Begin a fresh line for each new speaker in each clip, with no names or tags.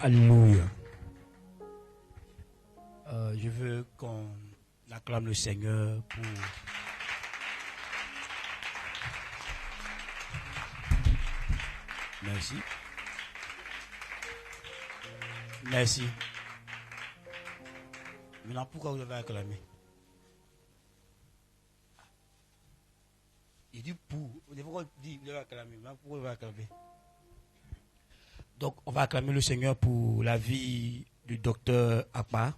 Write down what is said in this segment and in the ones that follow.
Alléluia. Je veux qu'on acclame le Seigneur pour merci. Merci. Maintenant, pourquoi vous devez acclamer? Il dit pour. Pourquoi il dit vous devez acclamer? Pourquoi vous devez acclamer? Donc, on va acclamer le Seigneur pour la vie du docteur Akpa.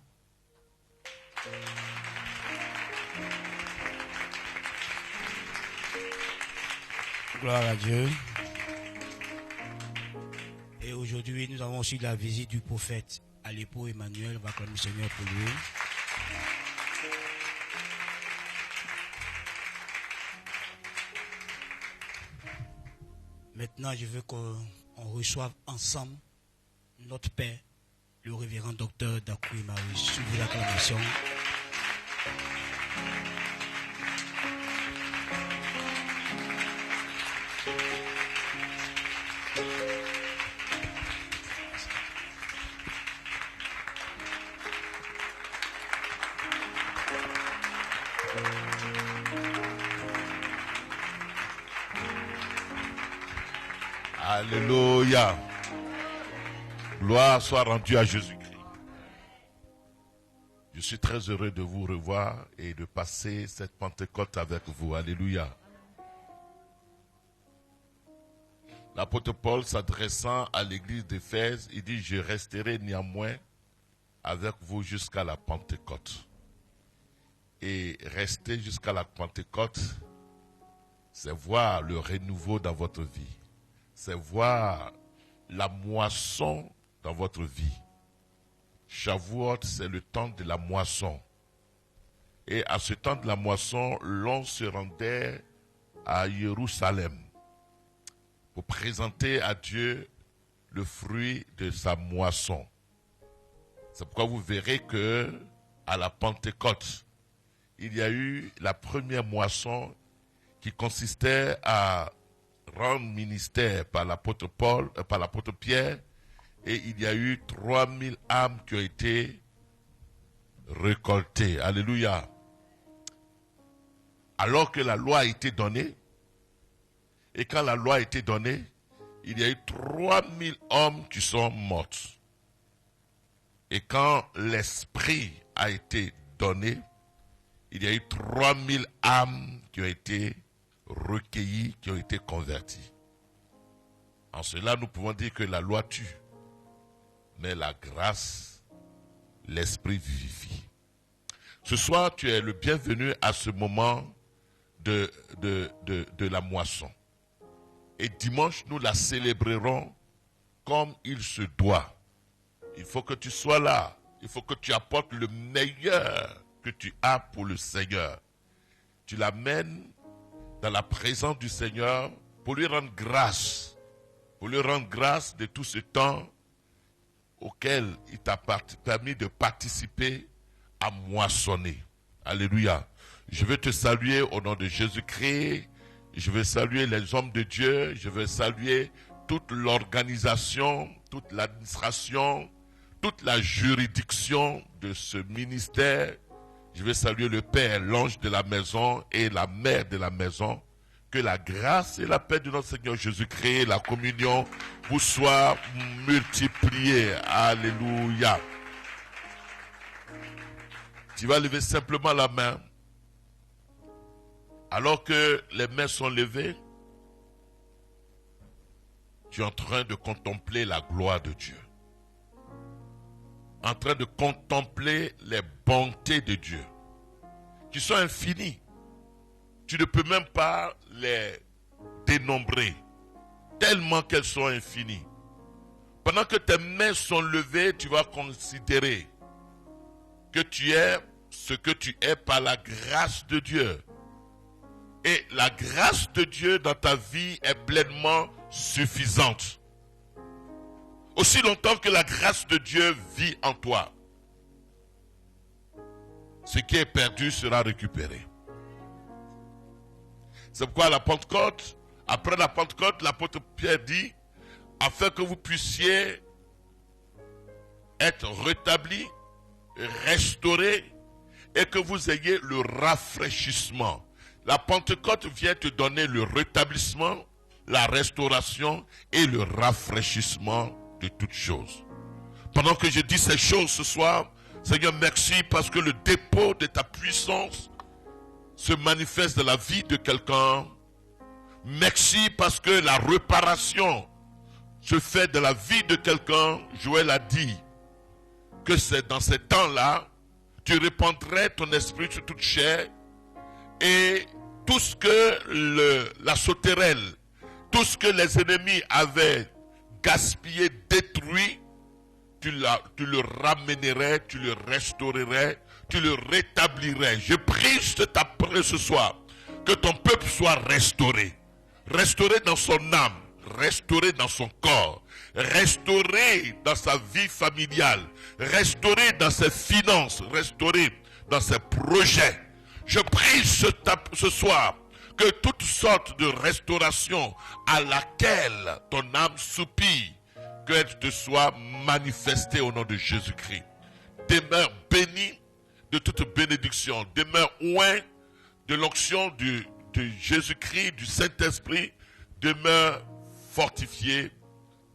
Gloire à Dieu. Et aujourd'hui, nous avons aussi la visite du prophète Aleppo Emmanuel. On va acclamer le Seigneur pour lui. Maintenant, je veux qu'on reçoive ensemble notre Père, le révérend docteur Dakou Marie. Suivez l'acclamation.
Alléluia. Gloire soit rendue à Jésus-Christ. Je suis très heureux de vous revoir et de passer cette Pentecôte avec vous. Alléluia. L'apôtre Paul s'adressant à l'église d'Éphèse, il dit « Je resterai néanmoins avec vous jusqu'à la Pentecôte ». Et rester jusqu'à la Pentecôte, c'est voir le renouveau dans votre vie. C'est voir la moisson dans votre vie. Shavuot, c'est le temps de la moisson. Et à ce temps de la moisson, l'on se rendait à Jérusalem pour présenter à Dieu le fruit de sa moisson. C'est pourquoi vous verrez que à la Pentecôte, il y a eu la première moisson qui consistait à rendre ministère par l'apôtre Paul, par l'apôtre Pierre, et il y a eu 3000 âmes qui ont été récoltées. Alléluia. Alors que la loi a été donnée, et quand la loi a été donnée, il y a eu 3000 hommes qui sont morts. Et quand l'esprit a été donné, il y a eu 3000 âmes qui ont été recueillis, qui ont été convertis. En cela, nous pouvons dire que la loi tue, mais la grâce, l'esprit vivifie. Ce soir, tu es le bienvenu à ce moment de la moisson. Et dimanche, nous la célébrerons comme il se doit. Il faut que tu sois là. Il faut que tu apportes le meilleur que tu as pour le Seigneur. Tu l'amènes dans la présence du Seigneur pour lui rendre grâce. Pour lui rendre grâce de tout ce temps auquel il t'a permis de participer à moissonner. Alléluia. Je veux te saluer au nom de Jésus-Christ. Je veux saluer les hommes de Dieu. Je veux saluer toute l'organisation, toute l'administration, toute la juridiction de ce ministère. Je veux saluer le Père, l'ange de la maison et la mère de la maison. Que la grâce et la paix de notre Seigneur Jésus-Christ, la communion, vous soient multipliées. Alléluia. Tu vas lever simplement la main. Alors que les mains sont levées, tu es en train de contempler la gloire de Dieu. En train de contempler les bontés de Dieu, qui sont infinies. Tu ne peux même pas les dénombrer, tellement qu'elles sont infinies. Pendant que tes mains sont levées, tu vas considérer que tu es ce que tu es par la grâce de Dieu. Et la grâce de Dieu dans ta vie est pleinement suffisante. Aussi longtemps que la grâce de Dieu vit en toi, ce qui est perdu sera récupéré. C'est pourquoi à la Pentecôte, après la Pentecôte, l'apôtre Pierre dit, afin que vous puissiez être rétabli, restauré, et que vous ayez le rafraîchissement. La Pentecôte vient te donner le rétablissement, la restauration et le rafraîchissement de toutes choses. Pendant que je dis ces choses ce soir, Seigneur, merci parce que le dépôt de ta puissance se manifeste dans la vie de quelqu'un. Merci parce que la réparation se fait dans la vie de quelqu'un. Joël a dit que c'est dans ces temps-là, tu répandrais ton esprit sur toute chair et tout ce que la sauterelle, tout ce que les ennemis avaient gaspillé, détruit, tu le ramènerais, tu le restaurerais, tu le rétablirais. Je prie ce soir que ton peuple soit restauré. Restauré dans son âme, restauré dans son corps, restauré dans sa vie familiale, restauré dans ses finances, restauré dans ses projets. Je prie ce soir que toutes sortes de restauration à laquelle ton âme soupire, qu'elle te soit manifestée au nom de Jésus-Christ. Demeure béni de toute bénédiction. Demeure loin de l'onction de Jésus-Christ, du Saint-Esprit. Demeure fortifié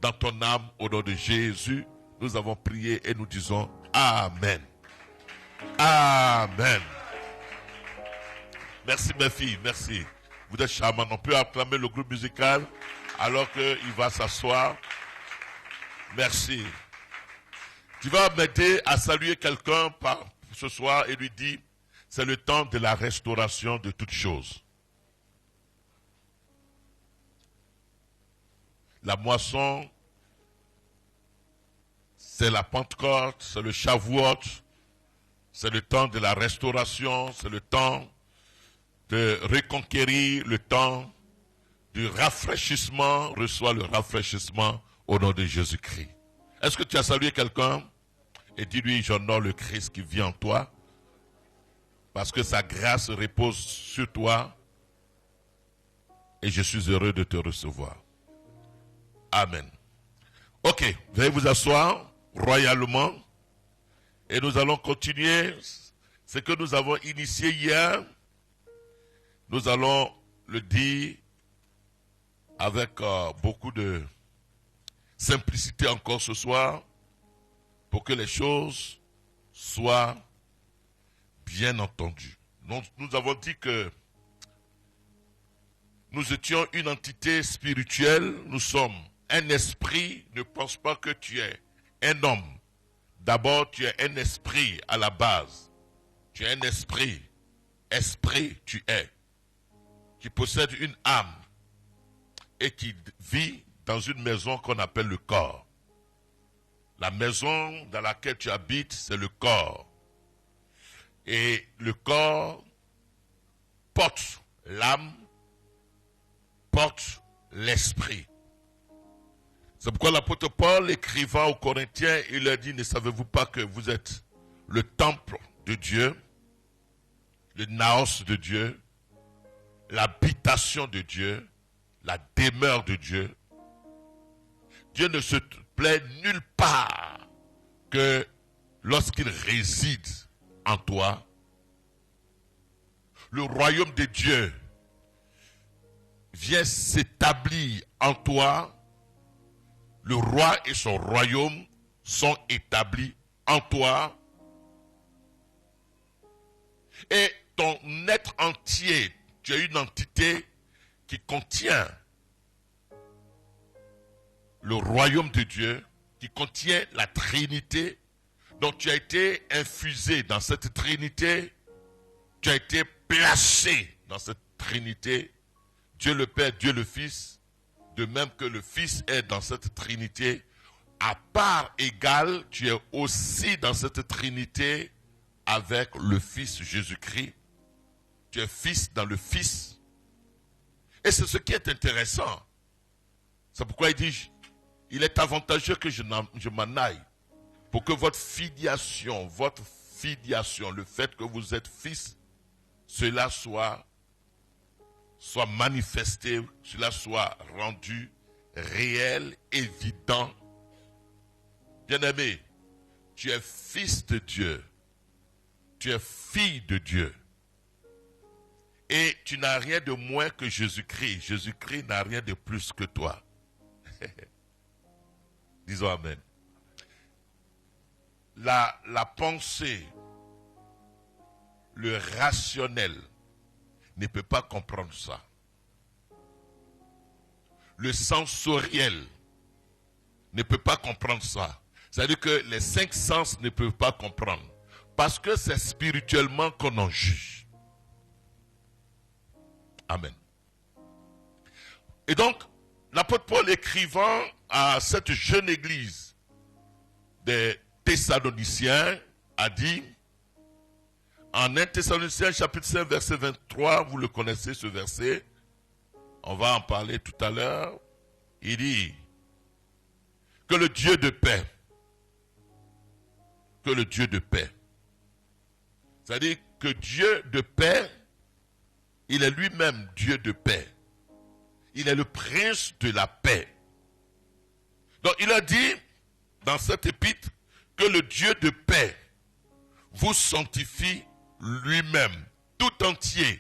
dans ton âme au nom de Jésus. Nous avons prié et nous disons Amen. Amen. Merci mes filles, merci. Vous êtes charmants. On peut acclamer le groupe musical alors qu'il va s'asseoir. Merci. Tu vas m'aider à saluer quelqu'un ce soir et lui dire, c'est le temps de la restauration de toutes choses. La moisson, c'est la Pentecôte, c'est le Shavuot, c'est le temps de la restauration, c'est le temps de reconquérir, le temps du rafraîchissement. Reçois le rafraîchissement au nom de Jésus-Christ. Est-ce que tu as salué quelqu'un et dis-lui, j'honore le Christ qui vit en toi parce que sa grâce repose sur toi et je suis heureux de te recevoir. Amen. Ok, veuillez vous asseoir royalement et nous allons continuer ce que nous avons initié hier. Nous allons le dire avec beaucoup de simplicité encore ce soir pour que les choses soient bien entendues. Nous avons dit que nous étions une entité spirituelle, nous sommes un esprit. Ne pense pas que tu es un homme. D'abord, tu es un esprit à la base. Tu es un esprit. Esprit, tu es. Qui possède une âme et qui vit dans une maison qu'on appelle le corps. La maison dans laquelle tu habites, c'est le corps. Et le corps porte l'âme, porte l'esprit. C'est pourquoi l'apôtre Paul, écrivant aux Corinthiens, il leur dit, ne savez-vous pas que vous êtes le temple de Dieu, le naos de Dieu, l'habitation de Dieu, la demeure de Dieu. Dieu ne se plaît nulle part que lorsqu'il réside en toi. Le royaume de Dieu vient s'établir en toi. Le roi et son royaume sont établis en toi. Et ton être entier, tu es une entité qui contient le royaume de Dieu, qui contient la Trinité. Donc tu as été infusé dans cette Trinité, tu as été placé dans cette Trinité, Dieu le Père, Dieu le Fils, de même que le Fils est dans cette Trinité, à part égale, tu es aussi dans cette Trinité avec le Fils Jésus-Christ. Tu es fils dans le Fils. Et c'est ce qui est intéressant. C'est pourquoi il dit, il est avantageux que je m'en aille, pour que votre filiation, le fait que vous êtes fils, cela soit manifesté, cela soit rendu réel, évident. Bien-aimé, tu es fils de Dieu. Tu es fille de Dieu. Et tu n'as rien de moins que Jésus-Christ. Jésus-Christ n'a rien de plus que toi. Disons Amen. La pensée, le rationnel ne peut pas comprendre ça. Le sensoriel ne peut pas comprendre ça. C'est-à-dire que les 5 sens ne peuvent pas comprendre. Parce que c'est spirituellement qu'on en juge. Amen. Et donc, l'apôtre Paul écrivant à cette jeune église des Thessaloniciens a dit, en 1 Thessaloniciens chapitre 5 verset 23, vous le connaissez ce verset, on va en parler tout à l'heure, il dit que le Dieu de paix, c'est-à-dire que Dieu de paix, il est lui-même Dieu de paix. Il est le prince de la paix. Donc il a dit dans cette épître que le Dieu de paix vous sanctifie lui-même, tout entier.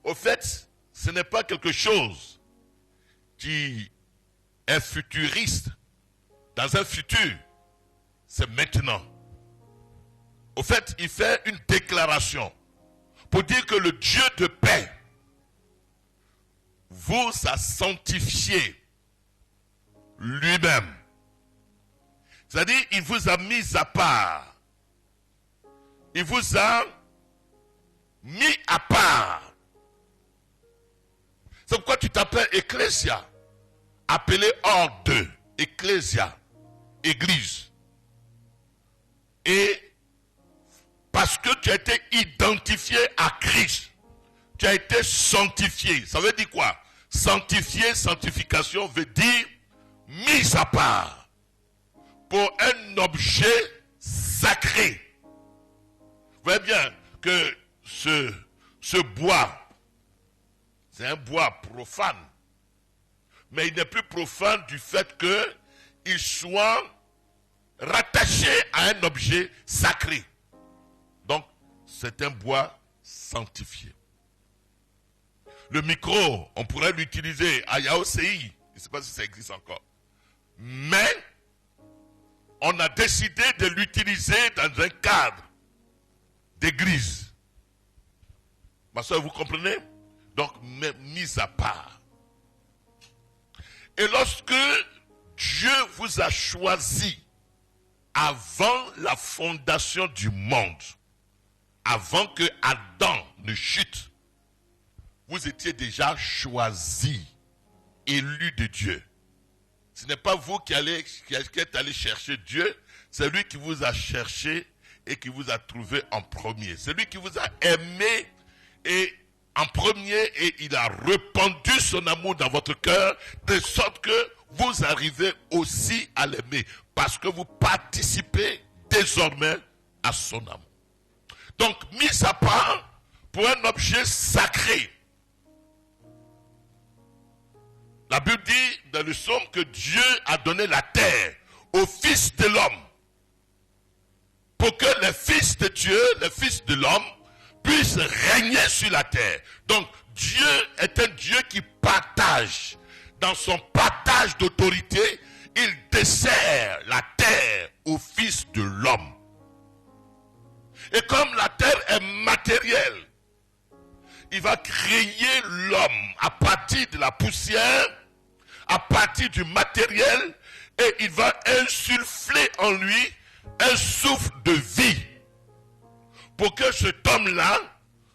Au fait, ce n'est pas quelque chose qui est futuriste, dans un futur, c'est maintenant. Au fait, il fait une déclaration pour dire que le Dieu de paix vous a sanctifié lui-même. C'est-à-dire, il vous a mis à part. Il vous a mis à part. C'est pourquoi tu t'appelles Ecclésia, appelé hors d'eux, Ecclésia, Église. Et parce que tu as été identifié à Christ, tu as été sanctifié. Ça veut dire quoi? Sanctifié, sanctification veut dire mis à part pour un objet sacré. Vous voyez bien que ce bois, c'est un bois profane. Mais il n'est plus profane du fait qu'il soit rattaché à un objet sacré. Donc, c'est un bois sanctifié. Le micro, on pourrait l'utiliser à Yaosei. Je ne sais pas si ça existe encore. Mais, on a décidé de l'utiliser dans un cadre d'église. Ma soeur, vous comprenez? Donc, mise à part. Et lorsque Dieu vous a choisi avant la fondation du monde, avant que Adam ne chute, vous étiez déjà choisi, élu de Dieu. Ce n'est pas vous qui êtes allé chercher Dieu, c'est lui qui vous a cherché et qui vous a trouvé en premier. C'est lui qui vous a aimé et en premier, et il a répandu son amour dans votre cœur, de sorte que vous arrivez aussi à l'aimer, parce que vous participez désormais à son amour. Donc, mis à part pour un objet sacré. La Bible dit dans le psaume que Dieu a donné la terre aux fils de l'homme, pour que les fils de Dieu, les fils de l'homme, puissent régner sur la terre. Donc, Dieu est un Dieu qui partage. Dans son partage d'autorité, il dessert la terre aux fils de l'homme. Et comme la terre est matérielle, il va créer l'homme à partir de la poussière, à partir du matériel, et il va insuffler en lui un souffle de vie, pour que cet homme-là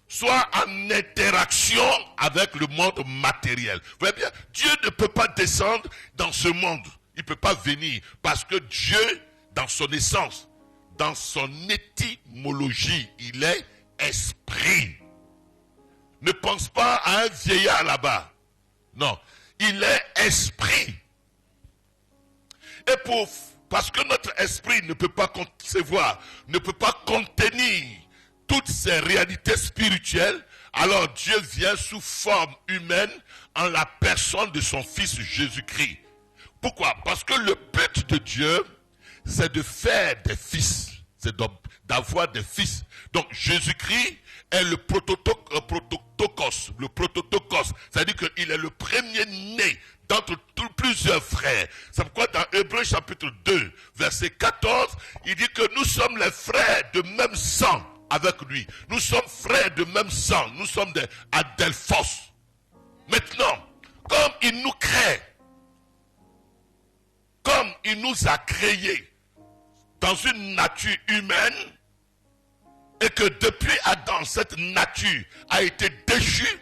soit en interaction avec le monde matériel. Vous voyez bien, Dieu ne peut pas descendre dans ce monde. Il ne peut pas venir, parce que Dieu, dans son essence, dans son étymologie, il est esprit. Ne pense pas à un vieillard là-bas. Non, il est esprit. Et parce que notre esprit ne peut pas concevoir, ne peut pas contenir toutes ces réalités spirituelles, alors Dieu vient sous forme humaine en la personne de son Fils Jésus-Christ. Pourquoi? Parce que le but de Dieu, c'est de faire des fils. C'est d'avoir des fils. Donc Jésus-Christ est le prototokos. Le prototokos. C'est-à-dire qu'il est le premier-né d'entre plusieurs frères. C'est pourquoi dans Hébreux chapitre 2, verset 14, il dit que nous sommes les frères de même sang avec lui. Nous sommes frères de même sang. Nous sommes des adelphos. Maintenant, comme il nous crée, comme il nous a créés dans une nature humaine, et que depuis Adam, cette nature a été déchue,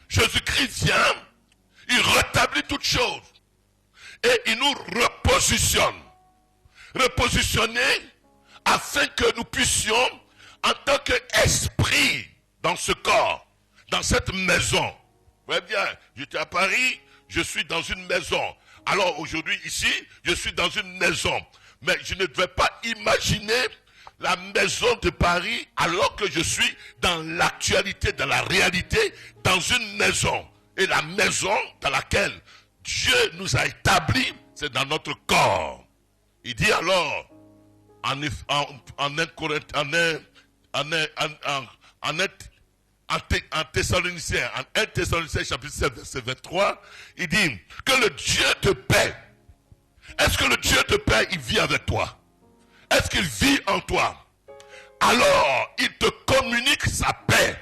Jésus-Christ vient, il rétablit toutes choses, et il nous repositionne. Repositionner afin que nous puissions, en tant qu'esprit dans ce corps, dans cette maison. Vous voyez bien, j'étais à Paris, je suis dans une maison. Alors aujourd'hui, ici, je suis dans une maison. Mais je ne devais pas imaginer la maison de Paris alors que je suis dans l'actualité, dans la réalité, dans une maison. Et la maison dans laquelle Dieu nous a établis, c'est dans notre corps. Il dit alors, en Thessaloniciens, en 1 Thessaloniciens chapitre 7, verset 23, il dit que le Dieu de paix, est-ce que le Dieu de paix, il vit avec toi? Est-ce qu'il vit en toi? Alors, il te communique sa paix.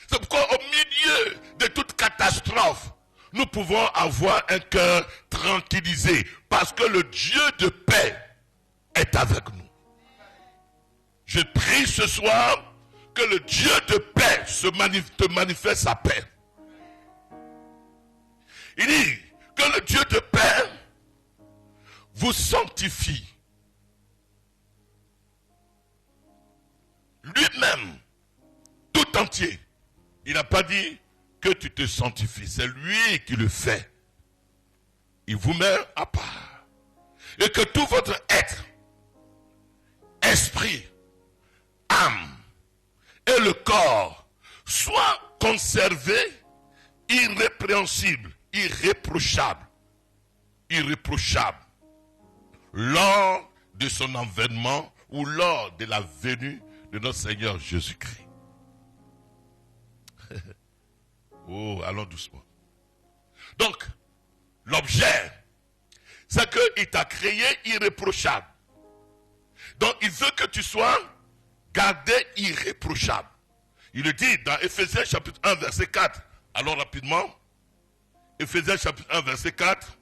C'est pourquoi au milieu de toute catastrophe, nous pouvons avoir un cœur tranquillisé. Parce que le Dieu de paix est avec nous. Je prie ce soir que le Dieu de paix te manifeste sa paix. Il dit que le Dieu de paix vous sanctifie. Lui-même, tout entier. Il n'a pas dit que tu te sanctifies. C'est lui qui le fait. Il vous met à part. Et que tout votre être, esprit, âme et le corps soient conservés irrépréhensibles, irréprochables, lors de son avènement ou lors de la venue de notre Seigneur Jésus-Christ. Oh, allons doucement. Donc, l'objet, c'est qu'il t'a créé irréprochable. Donc, il veut que tu sois gardé irréprochable. Il le dit dans Ephésiens chapitre 1, verset 4. Allons rapidement. Ephésiens chapitre 1, verset 4.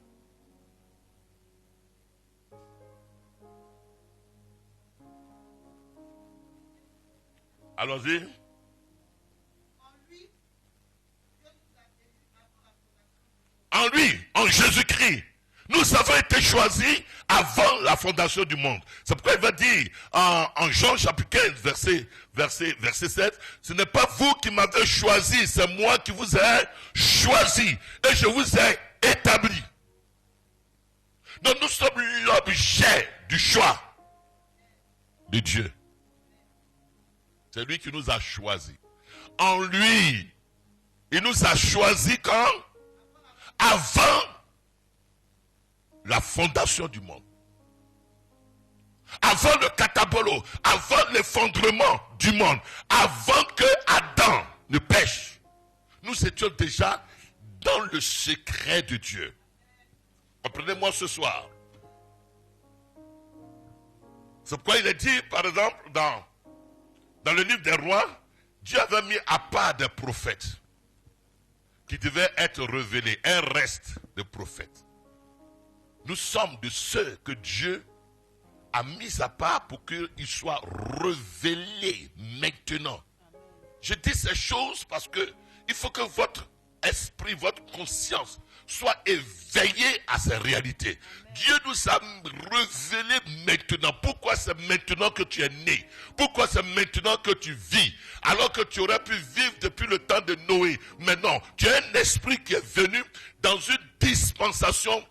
Allons-y. En lui, en Jésus-Christ, nous avons été choisis avant la fondation du monde. C'est pourquoi il va dire en Jean chapitre 15, verset 7, ce n'est pas vous qui m'avez choisi, c'est moi qui vous ai choisi et je vous ai établi. Donc nous sommes l'objet du choix de Dieu. C'est lui qui nous a choisis. En lui, il nous a choisis quand? Avant la fondation du monde. Avant le catabolo, avant l'effondrement du monde, avant que Adam ne pêche, nous étions déjà dans le secret de Dieu. Comprenez-moi ce soir. C'est pourquoi il est dit, par exemple, dans le livre des rois, Dieu avait mis à part des prophètes qui devaient être révélés, un reste de prophètes. Nous sommes de ceux que Dieu a mis à part pour qu'ils soient révélés maintenant. Je dis ces choses parce que il faut que votre esprit, votre conscience soit éveillée à ces réalités. Dieu nous a révélés maintenant. Pourquoi c'est maintenant que tu es né? Pourquoi c'est maintenant que tu vis? Alors que tu aurais pu vivre depuis le temps de Noé. Mais non, tu as un esprit qui est venu dans une dispensation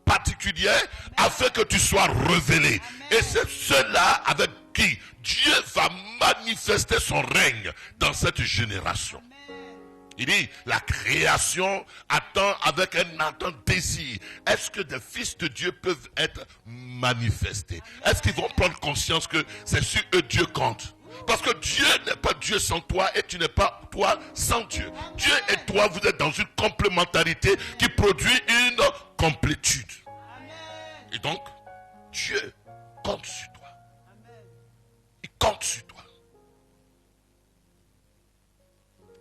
particulière afin que tu sois révélé. Et c'est cela avec qui Dieu va manifester son règne dans cette génération. Il dit, la création attend avec un ardent désir. Est-ce que des fils de Dieu peuvent être manifestés? Est-ce qu'ils vont prendre conscience que c'est sur eux Dieu compte? Parce que Dieu n'est pas Dieu sans toi et tu n'es pas toi sans Dieu. Dieu et toi, vous êtes dans une complémentarité qui produit une complétude. Et donc, Dieu compte sur toi. Il compte sur toi.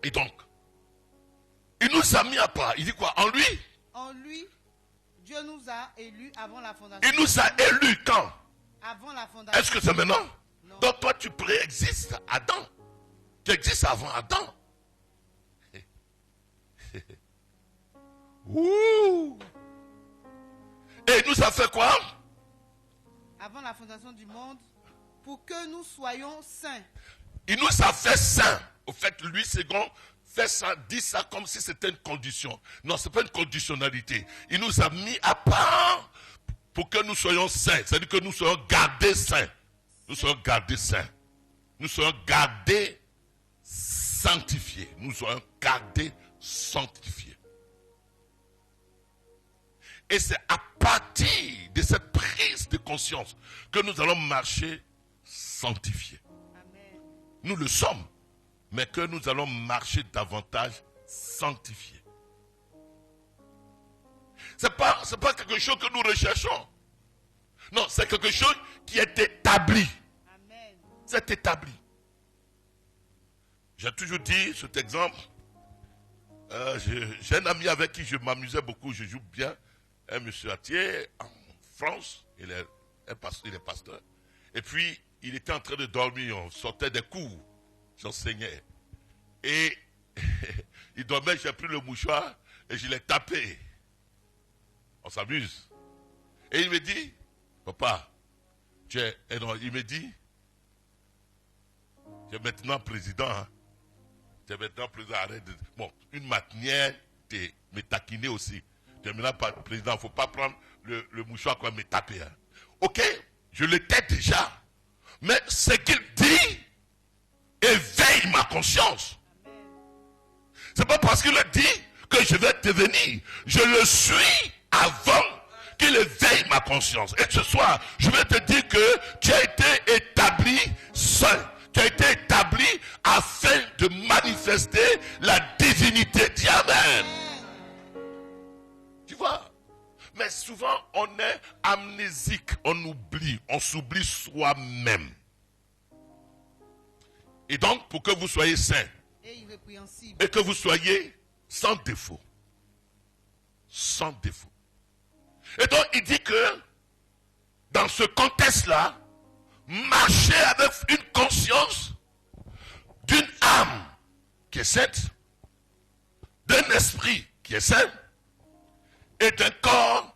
Et donc, il nous a mis à part. Il dit quoi? En lui?
En lui, Dieu nous a élus avant la fondation.
Il nous a élus quand?
Avant la fondation.
Est-ce que c'est maintenant?
Non.
Donc toi, tu préexistes Adam. Tu existes avant Adam. Ouh. Et il nous a fait quoi?
Avant la fondation du monde, pour que nous soyons saints.
Il nous a fait saints. Au fait, lui, second, fait ça, dit ça comme si c'était une condition. Non, ce n'est pas une conditionnalité. Il nous a mis à part pour que nous soyons saints. C'est-à-dire que nous soyons gardés saints. Nous soyons gardés saints. Nous soyons gardés sanctifiés. Nous soyons gardés sanctifiés. Et c'est à partir de cette prise de conscience que nous allons marcher sanctifiés.
Amen.
Nous le sommes, mais que nous allons marcher davantage sanctifiés. C'est pas quelque chose que nous recherchons. Non, c'est quelque chose qui est établi.
Amen.
C'est établi. J'ai toujours dit cet exemple. J'ai un ami avec qui je m'amusais beaucoup, je joue bien. Un monsieur Atier, en France, il est pasteur. Et puis, il était en train de dormir, on sortait des cours, j'enseignais. Et il dormait, j'ai pris le mouchoir et je l'ai tapé. On s'amuse. Et il me dit, papa, il me dit, tu es maintenant président. Hein. Tu es maintenant président. Arrête de... Bon, une manière de me taquiner aussi. Tu es maintenant président. Il ne faut pas prendre le mouchoir comme me taper. Hein. Ok, je l'étais déjà. Mais ce qu'il dit éveille ma conscience. C'est pas parce qu'il a dit que je vais devenir. Je le suis avant qu'il éveille ma conscience. Et ce soir, je vais te dire que tu as été établi saint. Tu as été établi afin de manifester la divinité. Dis Amen. Tu vois? Mais souvent, on est amnésique. On oublie. On s'oublie soi-même. Et donc, pour que vous soyez saints, et que vous soyez sans défaut. Sans défaut. Et donc, il dit que, dans ce contexte-là, marcher avec une conscience d'une âme qui est sainte, d'un esprit qui est saint, et d'un corps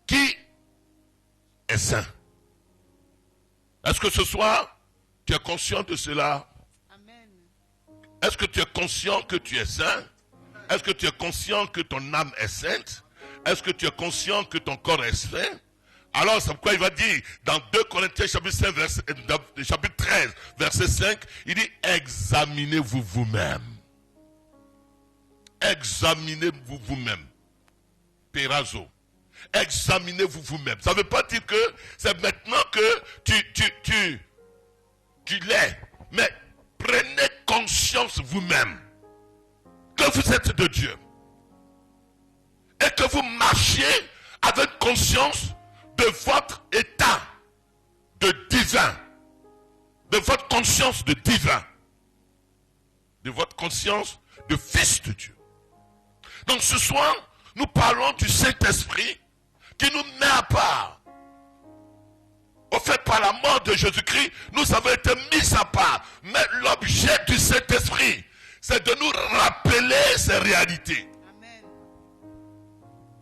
qui est saint. Est-ce que ce soir, tu es conscient de cela?
Amen.
Est-ce que tu es conscient que tu es saint? Est-ce que tu es conscient que ton âme est sainte? Est-ce que tu es conscient que ton corps est saint? Alors, c'est pourquoi il va dire, dans 2 Corinthiens chapitre 13, verset 5, il dit, examinez-vous vous-même. Examinez-vous vous-même. Pérazo. Examinez-vous vous-même. Ça ne veut pas dire que c'est maintenant que tu l'es. Mais prenez conscience vous-même que vous êtes de Dieu. Et que vous marchiez avec conscience de votre état de divin. De votre conscience de divin. De votre conscience de fils de Dieu. Donc ce soir, nous parlons du Saint-Esprit qui nous met à part. Au fait, par la mort de Jésus-Christ, nous avons été mis à part. Mais l'objet du Saint-Esprit, c'est de nous rappeler ces réalités.
Amen.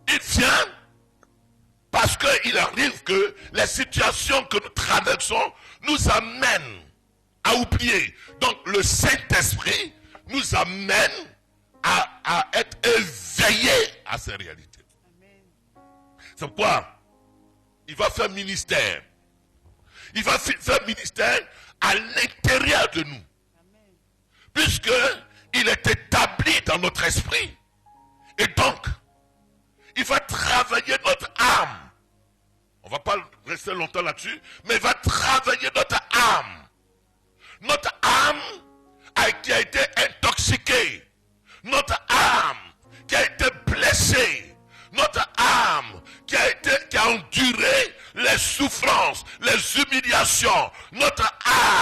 Il vient parce qu'il arrive que les situations que nous traversons nous amènent à oublier. Donc le Saint-Esprit nous amène à être éveillés à ces réalités.
Amen.
C'est pourquoi il va faire ministère. Il va faire ministère à l'intérieur de nous.
Amen.
Puisque il est établi dans notre esprit. Et donc, il va travailler notre âme. On ne va pas rester longtemps là-dessus, mais il va travailler notre âme. Notre âme qui a été intoxiquée. Notre âme qui a été blessée. Notre âme qui a enduré les souffrances, les humiliations. Notre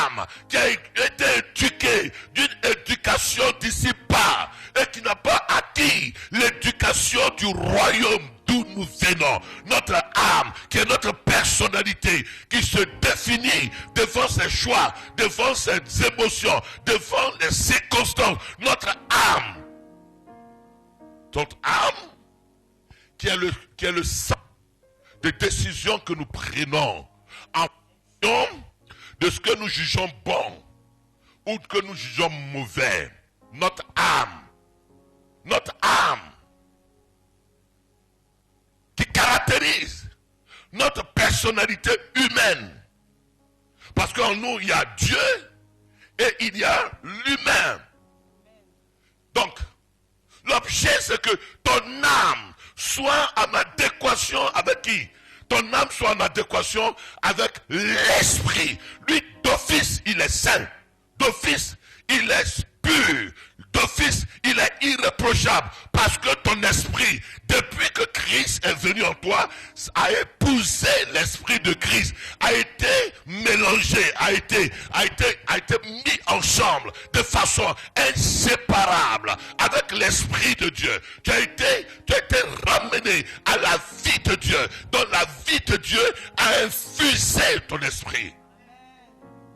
âme qui a été éduquée d'une éducation d'ici bas et qui n'a pas acquis l'éducation du royaume d'où nous venons. Notre âme qui est notre personnalité, qui se définit devant ses choix, devant ses émotions, devant les circonstances. Notre âme qui est le centre des décisions que nous prenons en fonction de ce que nous jugeons bon ou que nous jugeons mauvais. Notre âme qui caractérise notre personnalité humaine. Parce qu'en nous, il y a Dieu et il y a l'humain. Donc, l'objet, c'est que ton âme soit en adéquation avec qui? Ton âme soit en adéquation avec l'esprit. Lui, d'office, il est saint. D'office, il est pur. D'office, il est irréprochable. Parce que ton esprit, depuis que Christ est venu en toi, a épousé l'esprit de Christ, a été mélangé, a été mis ensemble de façon inséparable avec l'esprit de Dieu. Tu as été ramené à la vie de Dieu. Dans la vie de Dieu a infusé ton esprit.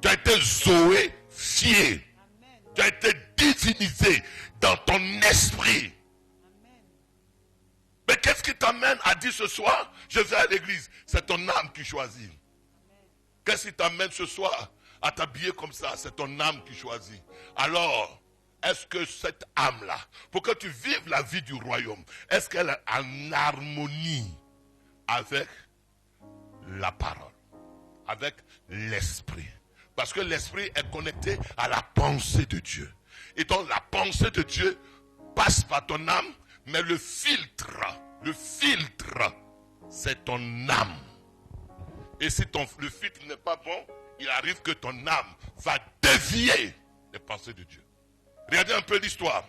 Tu as été zoéfié. Tu as été divinisé dans ton esprit. Mais qu'est-ce qui t'amène à dire ce soir, je vais à l'église? C'est ton âme qui choisit. Qu'est-ce qui t'amène ce soir à t'habiller comme ça? C'est ton âme qui choisit. Alors, est-ce que cette âme-là, pour que tu vives la vie du royaume, est-ce qu'elle est en harmonie avec la parole, avec l'esprit? Parce que l'esprit est connecté à la pensée de Dieu. Et donc la pensée de Dieu passe par ton âme, mais le filtre, c'est ton âme. Et si le filtre n'est pas bon, il arrive que ton âme va dévier les pensées de Dieu. Regardez un peu l'histoire.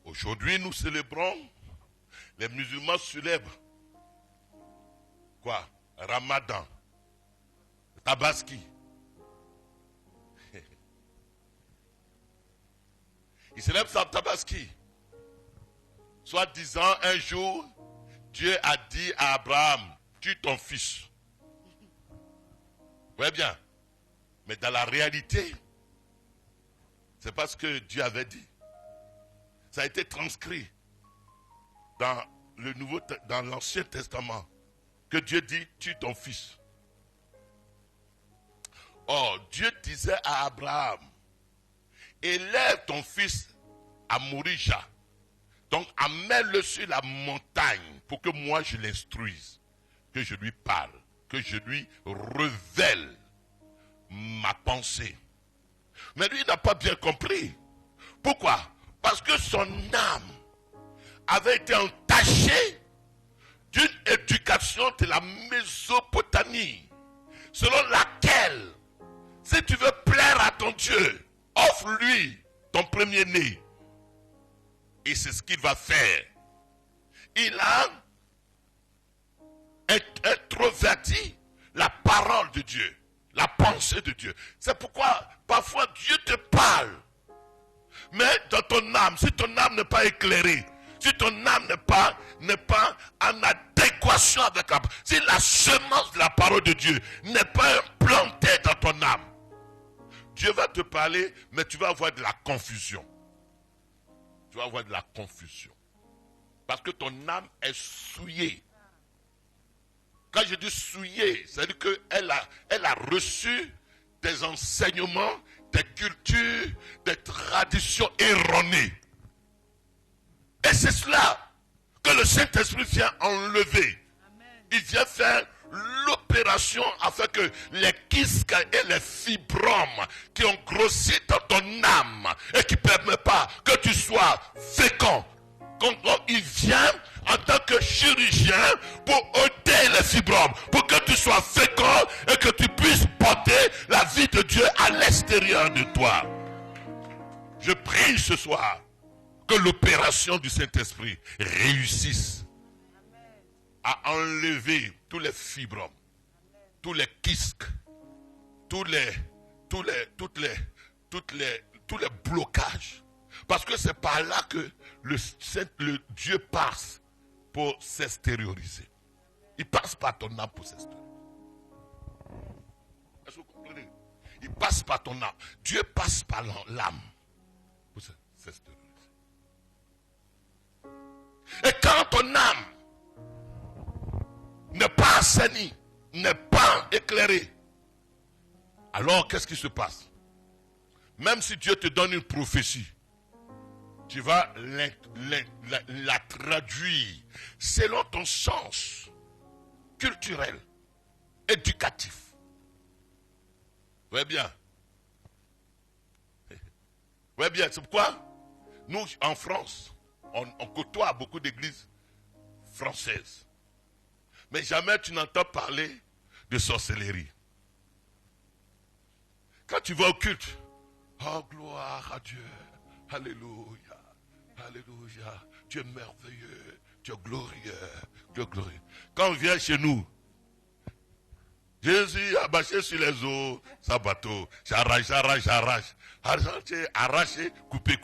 Aujourd'hui, nous célébrons, les musulmans célèbrent quoi? Ramadan, Tabaski. Ils célèbrent ça Tabaski. Soit disant un jour, Dieu a dit à Abraham, tue ton fils. Vous voyez bien. Mais dans la réalité, c'est pas ce que Dieu avait dit. Ça a été transcrit dans l'Ancien Testament. Que Dieu dit, tue ton fils. Or, Dieu disait à Abraham, élève ton fils à Morija. Donc, amène-le sur la montagne pour que moi je l'instruise, que je lui parle, que je lui révèle ma pensée. Mais lui, il n'a pas bien compris. Pourquoi? Parce que son âme avait été entachée d'une éducation de la Mésopotamie, selon laquelle, si tu veux plaire à ton Dieu, offre-lui ton premier-né. Et c'est ce qu'il va faire. Il a introverti la parole de Dieu, la pensée de Dieu. C'est pourquoi parfois Dieu te parle. Mais dans ton âme, si ton âme n'est pas éclairée, si ton âme n'est pas en adéquation avec la parole, si la semence de la parole de Dieu n'est pas implantée dans ton âme, Dieu va te parler, mais tu vas avoir de la confusion. Tu vas avoir de la confusion. Parce que ton âme est souillée. Quand je dis souillée, c'est-à-dire qu'elle a reçu des enseignements, des cultures, des traditions erronées. Et c'est cela que le Saint-Esprit vient enlever. Amen. Il vient faire l'opération opération afin que les kysques et les fibromes qui ont grossi dans ton âme et qui ne permettent pas que tu sois fécond, quand il vient en tant que chirurgien pour ôter les fibromes, pour que tu sois fécond et que tu puisses porter la vie de Dieu à l'extérieur de toi. Je prie ce soir que l'opération du Saint-Esprit réussisse à enlever tous les fibromes, tous les kysques, tous les blocages. Parce que c'est par là que le Dieu passe pour s'extérioriser. Il passe par ton âme pour s'extérioriser. Est-ce que vous comprenez? Il passe par ton âme. Dieu passe par l'âme pour s'extérioriser. Et quand ton âme n'est pas assainie, n'est pas éclairée, alors qu'est-ce qui se passe? Même si Dieu te donne une prophétie, tu vas la traduire selon ton sens culturel, éducatif. Vous voyez bien? Vous voyez bien, c'est pourquoi nous, en France, on côtoie beaucoup d'églises françaises. Mais jamais tu n'entends parler de sorcellerie. Quand tu vas au culte, oh gloire à Dieu, alléluia, alléluia, tu es merveilleux, tu es glorieux, tu es glorieux. Quand on vient chez nous, Jésus a marché sur les eaux, sa bateau, j'arrache, arraché, coupé.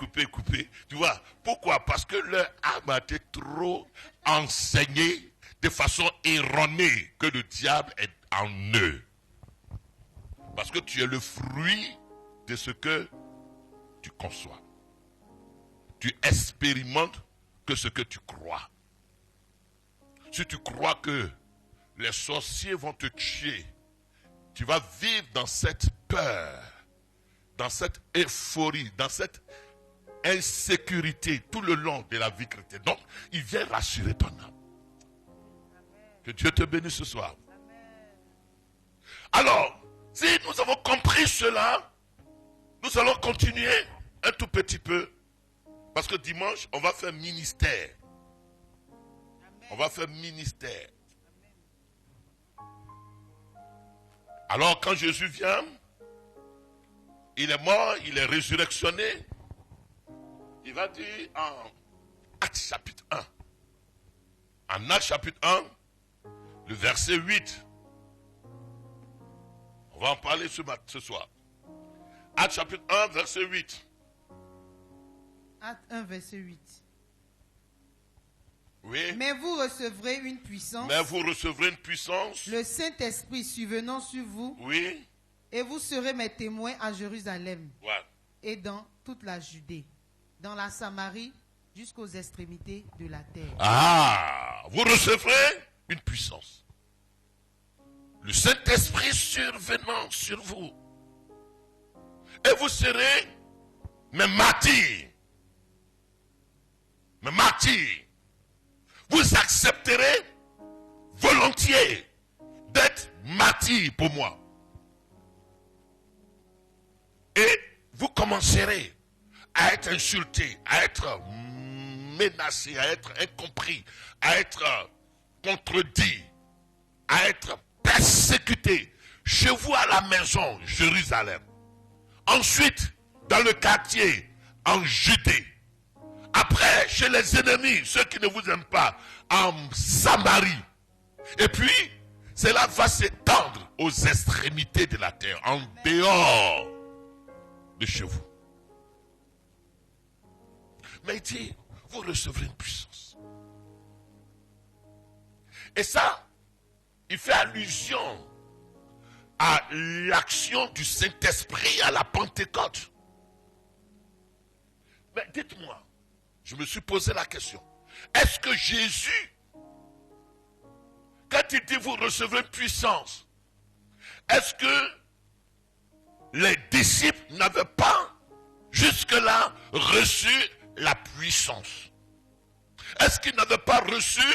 Tu vois, pourquoi? Parce que leur âme a été trop enseignée de façon erronée que le diable est en eux. Parce que tu es le fruit de ce que tu conçois. Tu expérimentes que ce que tu crois. Si tu crois que les sorciers vont te tuer, tu vas vivre dans cette peur, dans cette euphorie, dans cette insécurité tout le long de la vie chrétienne. Donc, il vient rassurer ton âme. Que Dieu te bénisse ce soir. Alors, si nous avons compris cela, nous allons continuer un tout petit peu. Parce que dimanche, on va faire ministère. On va faire ministère. Alors, quand Jésus vient, il est mort, il est résurrectionné. Il va dire en Actes chapitre 1. En Actes chapitre 1, le verset 8. On va en parler ce soir. Actes chapitre 1, verset 8.
Acte 1, verset 8.
Oui.
Mais vous recevrez une puissance.
Mais vous recevrez une puissance.
Le Saint-Esprit survenant sur vous.
Oui.
Et vous serez mes témoins à Jérusalem.
Ouais.
Et dans toute la Judée. Dans la Samarie, jusqu'aux extrémités de la terre.
Ah, vous recevrez une puissance. Le Saint-Esprit survenant sur vous. Et vous serez mes martyrs. Mes martyrs. Vous accepterez volontiers d'être martyr pour moi. Et vous commencerez à être insulté, à être menacé, à être incompris, à être contredit, à être persécuté chez vous à la maison, Jérusalem. Ensuite, dans le quartier, en Judée. Après, chez les ennemis, ceux qui ne vous aiment pas, en Samarie. Et puis, cela va s'étendre aux extrémités de la terre, en dehors de chez vous. Mais il dit, vous recevrez une puissance. Et ça, il fait allusion à l'action du Saint-Esprit à la Pentecôte. Mais dites-moi, je me suis posé la question. Est-ce que Jésus, quand il dit vous recevrez une puissance, est-ce que les disciples n'avaient pas jusque-là reçu la puissance? Est-ce qu'ils n'avaient pas reçu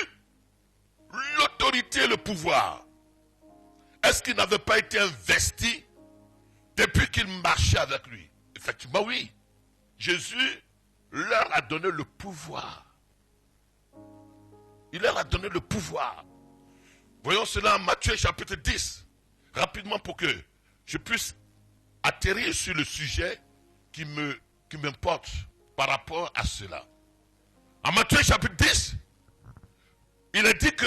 l'autorité et le pouvoir? est-ce qu'il n'avait pas été investi depuis qu'il marchait avec lui? Effectivement, oui. Jésus leur a donné le pouvoir. Il leur a donné le pouvoir. Voyons cela en Matthieu chapitre 10. Rapidement pour que je puisse atterrir sur le sujet qui m'importe par rapport à cela. En Matthieu chapitre 10, il est dit que,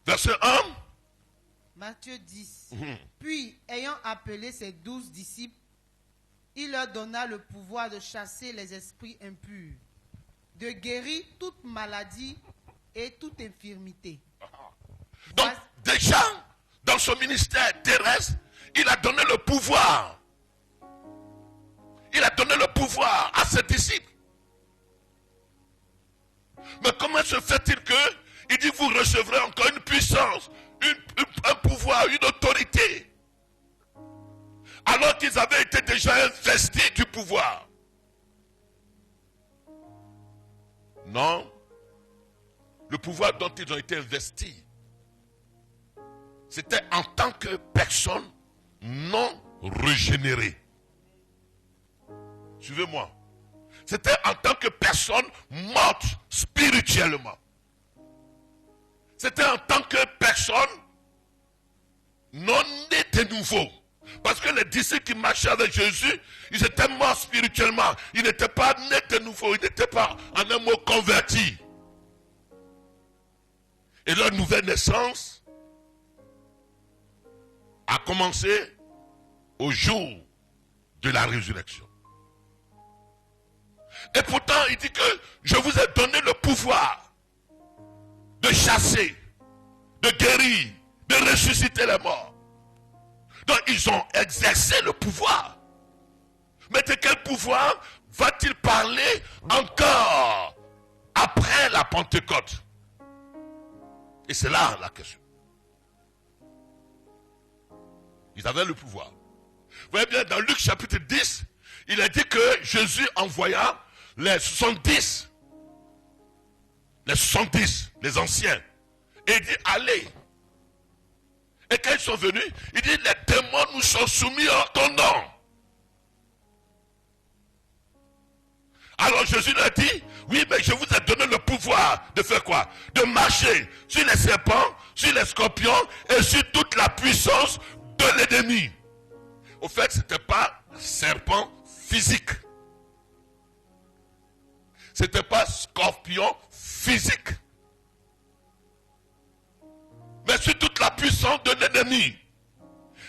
verset 1,
Matthieu 10. Puis, ayant appelé ses 12 disciples, il leur donna le pouvoir de chasser les esprits impurs, de guérir toute maladie et toute infirmité.
Donc, déjà, dans son ministère terrestre, il a donné le pouvoir. Il a donné le pouvoir à ses disciples. Mais comment se fait-il que il dit vous recevrez encore une puissance, un pouvoir, une autorité, alors qu'ils avaient été déjà investis du pouvoir? Non. Le pouvoir dont ils ont été investis, c'était en tant que personne non régénérée. Suivez-moi. C'était en tant que personne morte spirituellement. C'était en tant que personne non née de nouveau. Parce que les disciples qui marchaient avec Jésus, ils étaient morts spirituellement. Ils n'étaient pas nés de nouveau. Ils n'étaient pas, en un mot, convertis. Et leur nouvelle naissance a commencé au jour de la résurrection. Et pourtant, il dit que je vous ai donné le pouvoir de chasser, de guérir, de ressusciter les morts. Donc, ils ont exercé le pouvoir. Mais de quel pouvoir va-t-il parler encore après la Pentecôte? Et c'est là la question. Ils avaient le pouvoir. Vous voyez bien, dans Luc chapitre 10, il a dit que Jésus envoya les 70, les anciens, et il dit allez. Et quand ils sont venus, il dit les démons nous sont soumis en ton nom. Alors Jésus leur dit, oui, mais je vous ai donné le pouvoir de faire quoi? De marcher sur les serpents, sur les scorpions et sur toute la puissance de l'ennemi. Au fait, ce n'était pas serpent physique. Ce n'était pas scorpion physique. Mais sur toute la puissance de l'ennemi.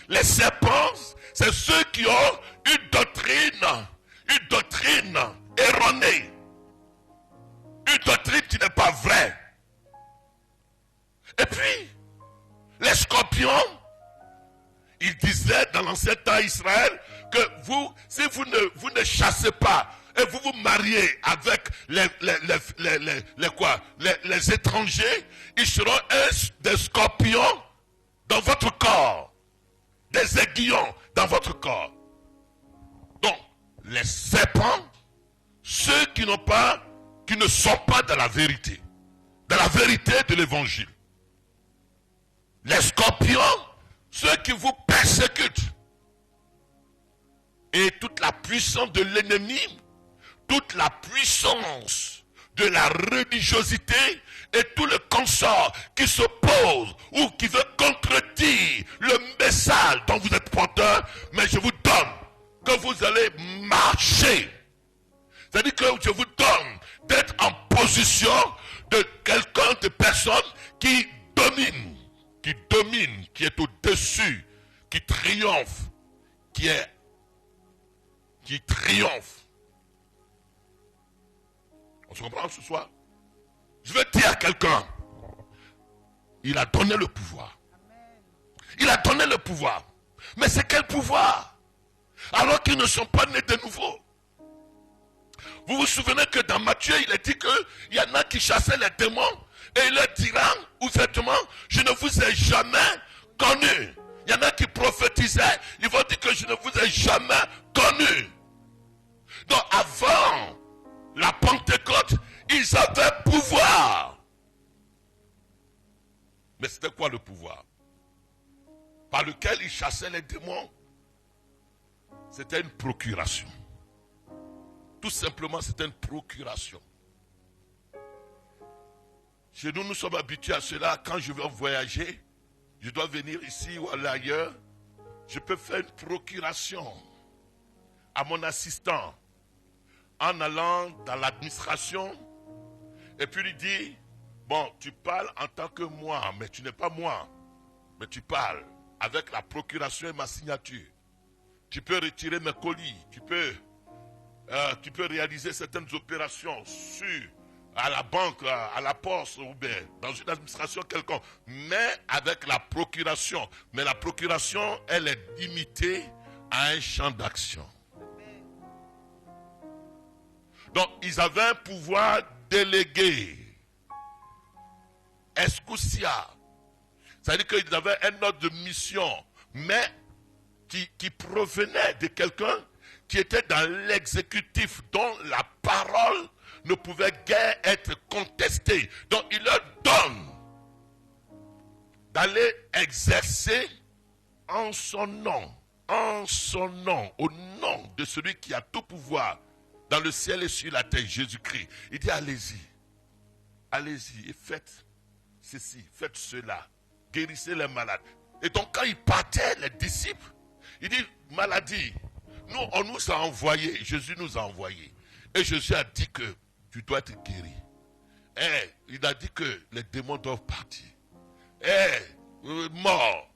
Les serpents, c'est ceux qui ont une doctrine erronée. Une doctrine qui n'est pas vraie. Et puis, les scorpions, il disait dans l'ancien temps Israël que si vous ne chassez pas et vous vous mariez avec les étrangers, ils seront des scorpions dans votre corps, des aiguillons dans votre corps. Donc, les serpents, ceux qui ne sont pas dans la vérité de l'évangile. Les scorpions, ceux qui vous persécutent. Et toute la puissance de l'ennemi, toute la puissance de la religiosité et tout le consort qui s'oppose ou qui veut contredire le message dont vous êtes porteur, mais je vous donne que vous allez marcher. C'est-à-dire que je vous donne d'être en position de quelqu'un, de personne qui domine, qui est au-dessus, qui triomphe, qui triomphe. On se comprend ce soir? Je veux dire à quelqu'un, il a donné le pouvoir. Il a donné le pouvoir. Mais c'est quel pouvoir? Alors qu'ils ne sont pas nés de nouveau. Vous vous souvenez que dans Matthieu, il est dit qu'il y en a qui chassaient les démons et il leur dira ouvertement, je ne vous ai jamais connu. Il y en a qui prophétisaient, ils vont dire que je ne vous ai jamais connu. Donc avant la Pentecôte, ils avaient pouvoir. Mais c'était quoi le pouvoir? par lequel il chassait les démons, c'était une procuration. Tout simplement, c'était une procuration. Chez nous, nous sommes habitués à cela. Quand je veux voyager, je dois venir ici ou aller ailleurs. Je peux faire une procuration à mon assistant en allant dans l'administration et puis lui dire, bon, tu parles en tant que moi, mais tu n'es pas moi, mais tu parles avec la procuration et ma signature. Tu peux retirer mes colis, tu peux réaliser certaines opérations à la banque, à la poste ou bien dans une administration quelconque, mais avec la procuration. Mais la procuration, elle est limitée à un champ d'action. Donc, ils avaient un pouvoir délégué. Escousia. C'est-à-dire qu'ils avaient un ordre de mission, mais qui provenait de quelqu'un qui était dans l'exécutif, dont la parole ne pouvait guère être contestée. Donc il leur donne d'aller exercer en son nom, au nom de celui qui a tout pouvoir dans le ciel et sur la terre, Jésus-Christ. Il dit allez-y et faites ceci, faites cela, guérissez les malades. Et donc quand ils partaient, les disciples, il dit maladie, nous on nous a envoyé, Jésus nous a envoyé. Et Jésus a dit que tu dois être guéri. Et il a dit que les démons doivent partir. Mort,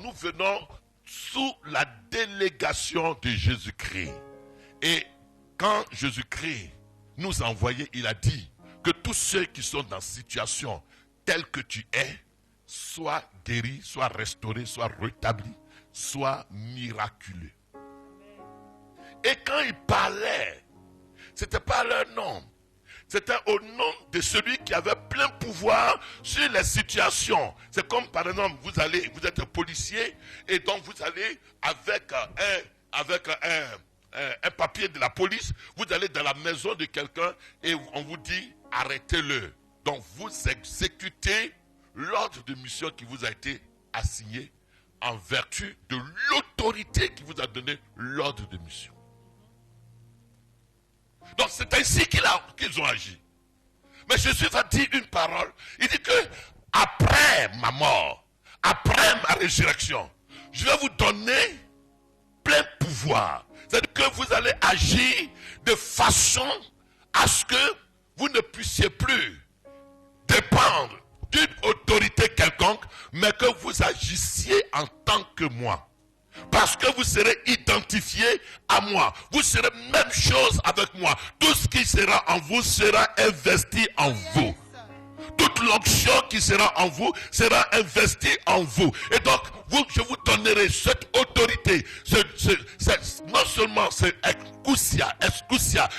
nous venons sous la délégation de Jésus-Christ. Et quand Jésus-Christ nous a envoyés, il a dit que tous ceux qui sont dans situation telle que tu es, soient guéris, soient restaurés, soient rétablis, soient miraculeux. Et quand ils parlaient, ce n'était pas leur nom. C'était au nom de celui qui avait plein pouvoir sur les situations. C'est comme par exemple, vous êtes policier et donc vous allez avec un papier de la police, vous allez dans la maison de quelqu'un et on vous dit arrêtez-le. Donc vous exécutez l'ordre de mission qui vous a été assigné en vertu de l'autorité qui vous a donné l'ordre de mission. Donc c'est ainsi qu'ils ont agi. Mais Jésus va dire une parole. Il dit que après ma mort, après ma résurrection, je vais vous donner plein pouvoir. C'est-à-dire que vous allez agir de façon à ce que vous ne puissiez plus dépendre d'une autorité quelconque, mais que vous agissiez en tant que moi. Parce que vous serez identifiés à moi. Vous serez même chose avec moi. Tout ce qui sera en vous sera investi en vous. Toute l'onction qui sera en vous sera investie en vous. Et donc, je vous donnerai cette autorité. Non seulement c'est exousia,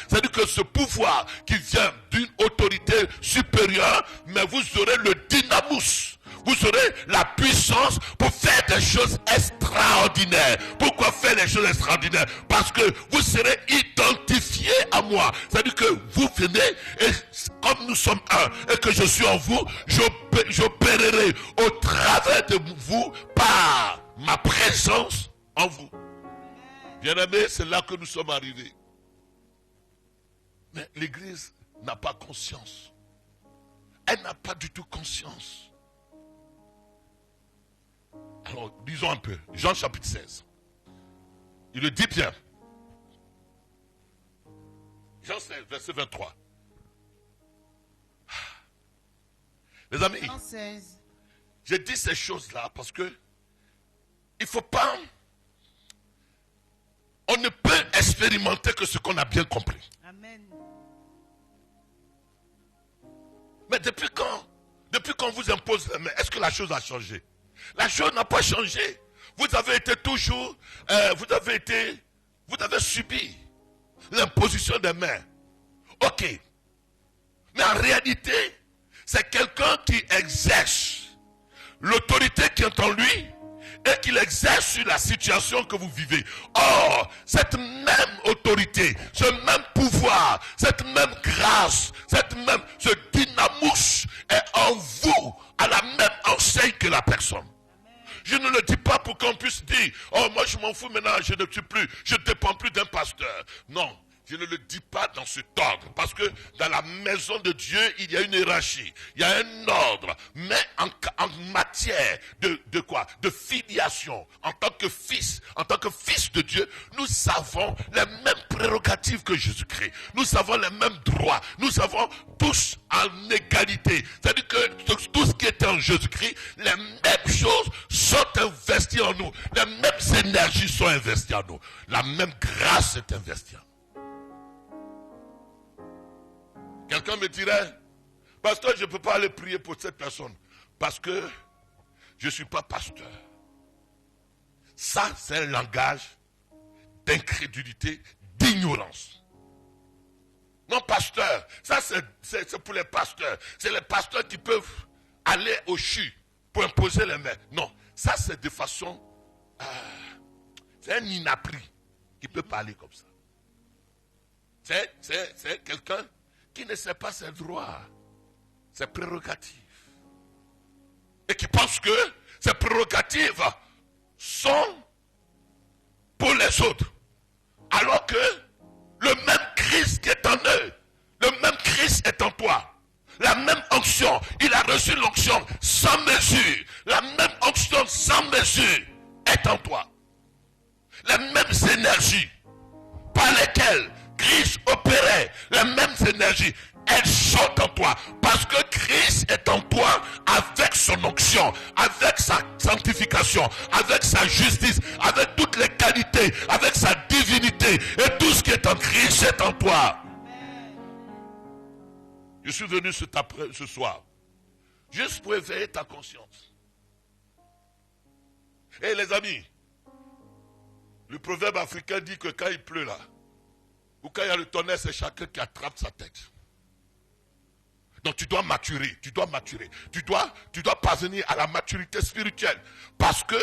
c'est-à-dire que ce pouvoir qui vient d'une autorité supérieure, mais vous aurez le dynamus. Vous aurez la puissance pour faire des choses extraordinaires. Pourquoi faire des choses extraordinaires? Parce que vous serez identifiés à moi. C'est-à-dire que vous venez et comme nous sommes un et que je suis en vous, j'opérerai au travers de vous par ma présence en vous. Bien-aimés, c'est là que nous sommes arrivés. Mais l'Église n'a pas conscience. Elle n'a pas du tout conscience. Alors, lisons un peu. Jean chapitre 16. Il le dit bien. Jean 16, verset 23. Les amis,
Jean 16.
j'ai dit ces choses-là parce que il ne faut pas... On ne peut expérimenter que ce qu'on a bien compris.
Amen.
Mais depuis qu'on vous impose la main, est-ce que la chose a changé? La chose n'a pas changé. Vous avez été toujours, vous avez subi l'imposition des mains. Ok. Mais en réalité, c'est quelqu'un qui exerce l'autorité qui est en lui et qu'il exerce sur la situation que vous vivez. Or, cette même autorité, ce même pouvoir, cette même grâce, ce dynamus est en vous à la même enseigne que la personne. Je ne le dis pas pour qu'on puisse dire, oh moi je m'en fous maintenant, je ne dépends plus d'un pasteur. Non. Je ne le dis pas dans cet ordre, parce que dans la maison de Dieu, il y a une hiérarchie, il y a un ordre, mais en matière de quoi? De filiation, en tant que fils de Dieu, nous avons les mêmes prérogatives que Jésus-Christ, nous avons les mêmes droits, nous avons tous en égalité, c'est-à-dire que tout ce qui est en Jésus-Christ, les mêmes choses sont investies en nous, les mêmes énergies sont investies en nous, la même grâce est investie en nous. Quelqu'un me dirait, pasteur, je ne peux pas aller prier pour cette personne parce que je ne suis pas pasteur. Ça, c'est un langage d'incrédulité, d'ignorance. Non, pasteur, ça c'est pour les pasteurs. C'est les pasteurs qui peuvent aller au CHU pour imposer les mains. Non, ça c'est de façon... c'est un inappris qui peut parler comme ça. C'est quelqu'un qui ne sait pas ses droits, ses prérogatives. Et qui pense que ces prérogatives sont pour les autres. Alors que le même Christ qui est en eux, le même Christ est en toi. La même onction, il a reçu l'onction sans mesure. La même onction sans mesure est en toi. Les mêmes énergies par lesquelles Christ opérait, les mêmes énergies, elles sont en toi. Parce que Christ est en toi avec son onction, avec sa sanctification, avec sa justice, avec toutes les qualités, avec sa divinité. Et tout ce qui est en Christ est en toi. Je suis venu ce soir juste pour éveiller ta conscience. Et les amis, le proverbe africain dit que quand il pleut là, ou quand il y a le tonnerre, c'est chacun qui attrape sa tête. Donc tu dois maturer, tu dois parvenir à la maturité spirituelle. Parce que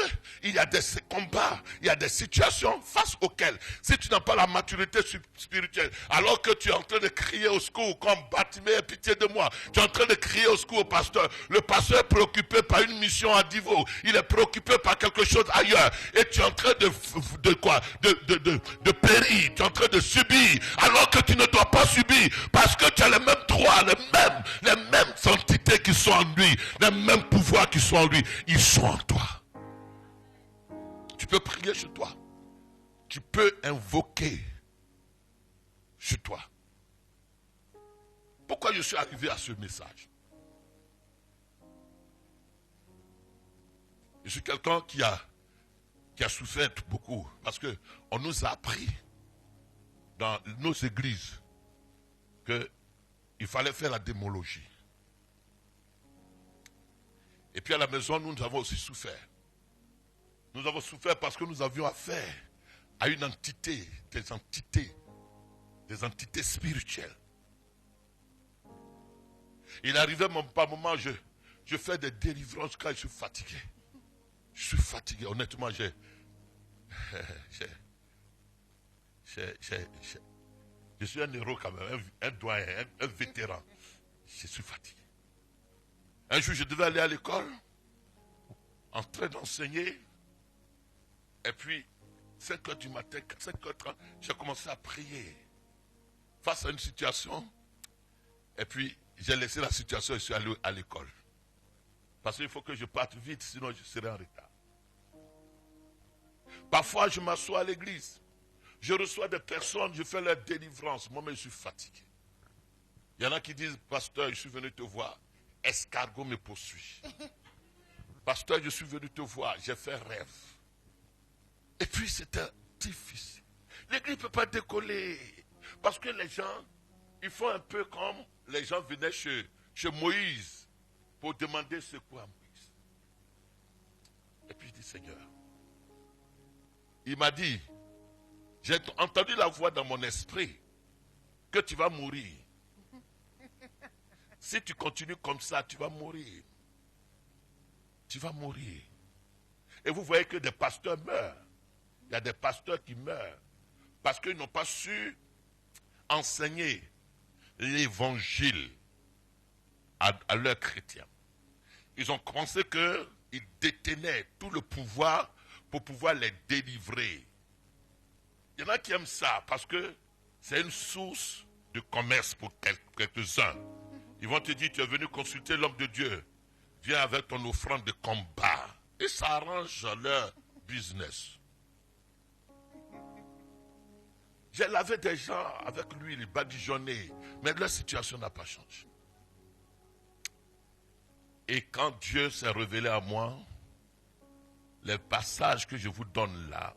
il y a des combats, il y a des situations face auxquelles, si tu n'as pas la maturité spirituelle, alors que tu es en train de crier au secours, comme Bartimée, pitié de moi, tu es en train de crier au secours au pasteur. Le pasteur est préoccupé par une mission à Divo, il est préoccupé par quelque chose ailleurs, et tu es en train de périr, tu es en train de subir, alors que tu ne dois pas subir, parce que tu as les mêmes droits, les mêmes entités qui sont en lui, les mêmes pouvoirs qui sont en lui, ils sont en toi. Tu peux prier chez toi. Tu peux invoquer chez toi. Pourquoi je suis arrivé à ce message? Je suis quelqu'un qui a souffert beaucoup, parce qu'on nous a appris dans nos églises qu'il fallait faire la démologie. Et puis à la maison, nous avons aussi souffert. Nous avons souffert parce que nous avions affaire à une entité, des entités spirituelles. Il arrivait par moment, je fais des délivrances quand je suis fatigué. Je suis fatigué, honnêtement, je suis un héros quand même, un doyen, un vétéran. Je suis fatigué. Un jour, je devais aller à l'école, en train d'enseigner, et puis, 5h du matin, 5h30, j'ai commencé à prier face à une situation, et puis, j'ai laissé la situation et je suis allé à l'école. Parce qu'il faut que je parte vite, sinon je serai en retard. Parfois, je m'assois à l'église. Je reçois des personnes, je fais leur délivrance. Moi-même, je suis fatigué. Il y en a qui disent, pasteur, je suis venu te voir. Escargot me poursuit. Pasteur, je suis venu te voir. J'ai fait rêve. Et puis, c'était difficile. L'église ne peut pas décoller. Parce que les gens, ils font un peu comme les gens venaient chez Moïse pour demander secours à Moïse. Et puis, je dis, Seigneur, il m'a dit, j'ai entendu la voix dans mon esprit que tu vas mourir. Si tu continues comme ça, tu vas mourir. Tu vas mourir. Et vous voyez que des pasteurs meurent. Il y a des pasteurs qui meurent parce qu'ils n'ont pas su enseigner l'évangile à leurs chrétiens. Ils ont pensé que il détenait tout le pouvoir pour pouvoir les délivrer. Il y en a qui aiment ça parce que c'est une source de commerce pour quelques-uns. Ils vont te dire, tu es venu consulter l'homme de Dieu. Viens avec ton offrande de combat. Et ça arrange leur business. J'ai lavé des gens avec l'huile badigeonnée, mais leur situation n'a pas changé. Et quand Dieu s'est révélé à moi, les passages que je vous donne là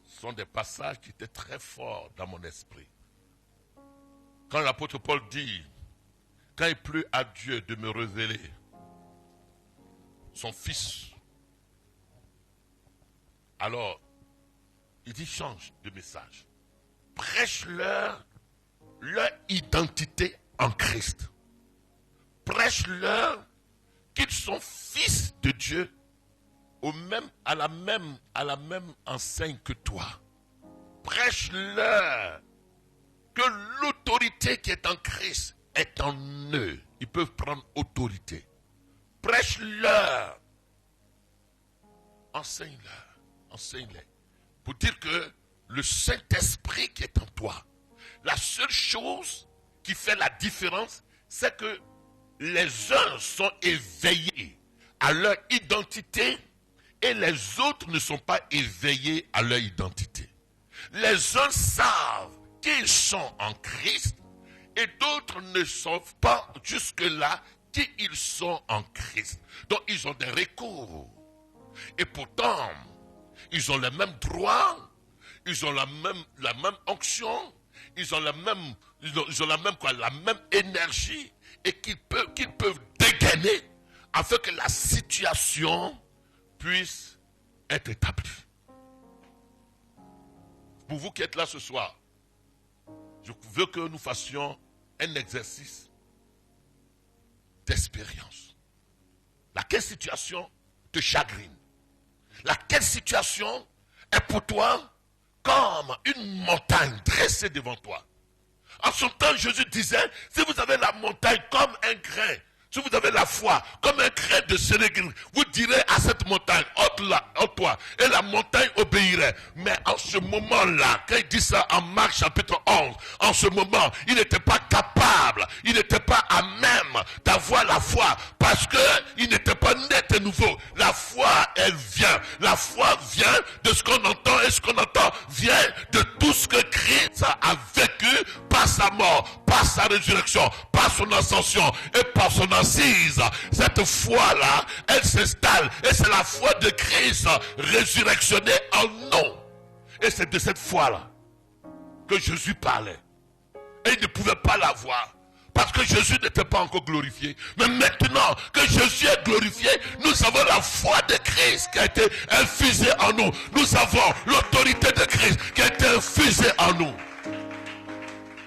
sont des passages qui étaient très forts dans mon esprit. Quand l'apôtre Paul dit, quand il plut à Dieu de me révéler son fils, alors il dit change de message. Prêche-leur leur identité en Christ. Prêche-leur qu'ils sont fils de Dieu à la même enseigne que toi. Prêche-leur que l'autorité qui est en Christ est en eux. Ils peuvent prendre autorité. Prêche-leur. Enseigne-les. Pour dire que le Saint-Esprit qui est en toi, la seule chose qui fait la différence, c'est que les uns sont éveillés à leur identité et les autres ne sont pas éveillés à leur identité. Les uns savent qu'ils sont en Christ et d'autres ne savent pas jusque-là qu'ils sont en Christ. Donc ils ont des recours. Et pourtant, ils ont les mêmes droits, ils ont la même onction, ils ont la même énergie et qu'ils peuvent dégainer afin que la situation puisse être établie. Pour vous qui êtes là ce soir, je veux que nous fassions un exercice d'expérience. Laquelle situation te chagrine? Laquelle situation est pour toi comme une montagne dressée devant toi? En son temps, Jésus disait, si vous avez la montagne comme un grain, si vous avez la foi comme un grain de sénégal, vous direz à cette montagne, ôte-toi, et la montagne obéirait. Mais en ce moment-là, quand il dit ça en Marc chapitre 11, en ce moment, il n'était pas capable, il n'était pas à même d'avoir la foi, parce qu'il n'était pas né de nouveau. La foi, elle vient. La foi vient de ce qu'on entend, et ce qu'on entend vient de tout ce que Christ a vécu par sa mort, par sa résurrection, par son ascension et par son assise. Cette foi-là, elle s'installe et c'est la foi de Christ résurrectionné en nous. Et c'est de cette foi-là que Jésus parlait. Et il ne pouvait pas la voir parce que Jésus n'était pas encore glorifié. Mais maintenant que Jésus est glorifié, nous avons la foi de Christ qui a été infusée en nous. Nous avons l'autorité de Christ qui a été infusée en nous.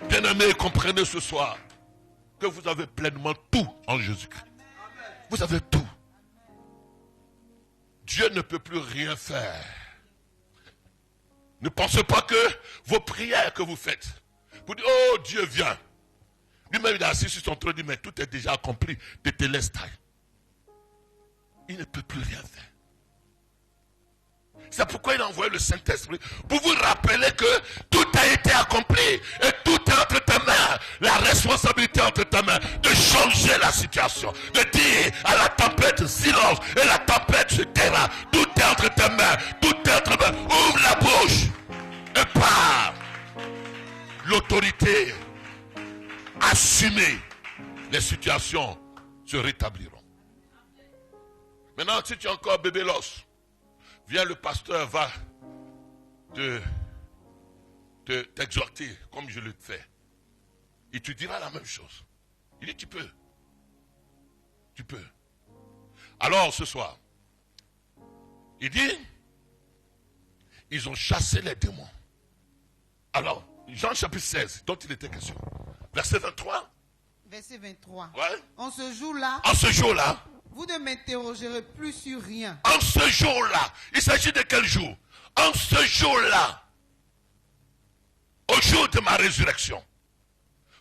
Bien-aimés, comprenez ce soir que vous avez pleinement tout en Jésus-Christ. Vous avez tout. Dieu ne peut plus rien faire. Ne pensez pas que vos prières que vous faites, vous dites, oh Dieu vient. Lui-même il est assis sur son trône, il dit, mais tout est déjà accompli, de Télestai. Il ne peut plus rien faire. C'est pourquoi il a envoyé le Saint-Esprit pour vous rappeler que tout a été accompli et tout est entre tes mains. La responsabilité entre tes mains de changer la situation, de dire à la tempête silence et la tempête se taira. Tout est entre tes mains, tout est entre tes mains. Ouvre la bouche et par l'autorité, assumer les situations se rétabliront. Maintenant, si tu es encore bébé l'os, viens, le pasteur va t'exhorter comme je le fais. Il te dira la même chose. Il dit, tu peux. Tu peux. Alors, ce soir, il dit, ils ont chassé les démons. Alors, Jean chapitre 16, dont il était question. Verset 23.
Verset 23.
Ouais.
En ce jour-là, vous ne m'interrogerez plus sur rien.
En ce jour-là, il s'agit de quel jour? En ce jour-là, au jour de ma résurrection,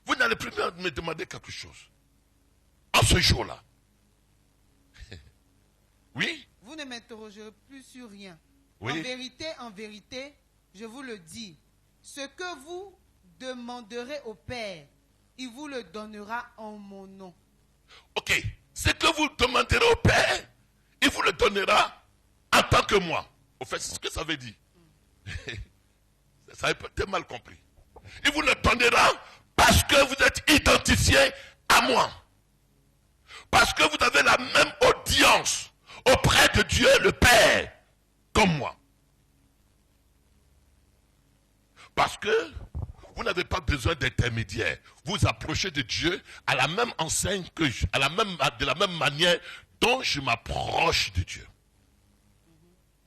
vous n'allez plus me demander quelque chose. En ce jour-là.
vous ne m'interrogerez plus sur rien.
Oui.
En vérité, je vous le dis, ce que vous demanderez au Père, il vous le donnera en mon nom.
Ok. Ce que vous demanderez au Père, il vous le donnera en tant que moi. Au fait, c'est ce que ça veut dire. Ça a peut-être mal compris. Il vous le donnera parce que vous êtes identifié à moi. Parce que vous avez la même audience auprès de Dieu le Père comme moi. Parce que vous n'avez pas besoin d'intermédiaire. Vous approchez de Dieu à la même enseigne que de la même manière dont je m'approche de Dieu.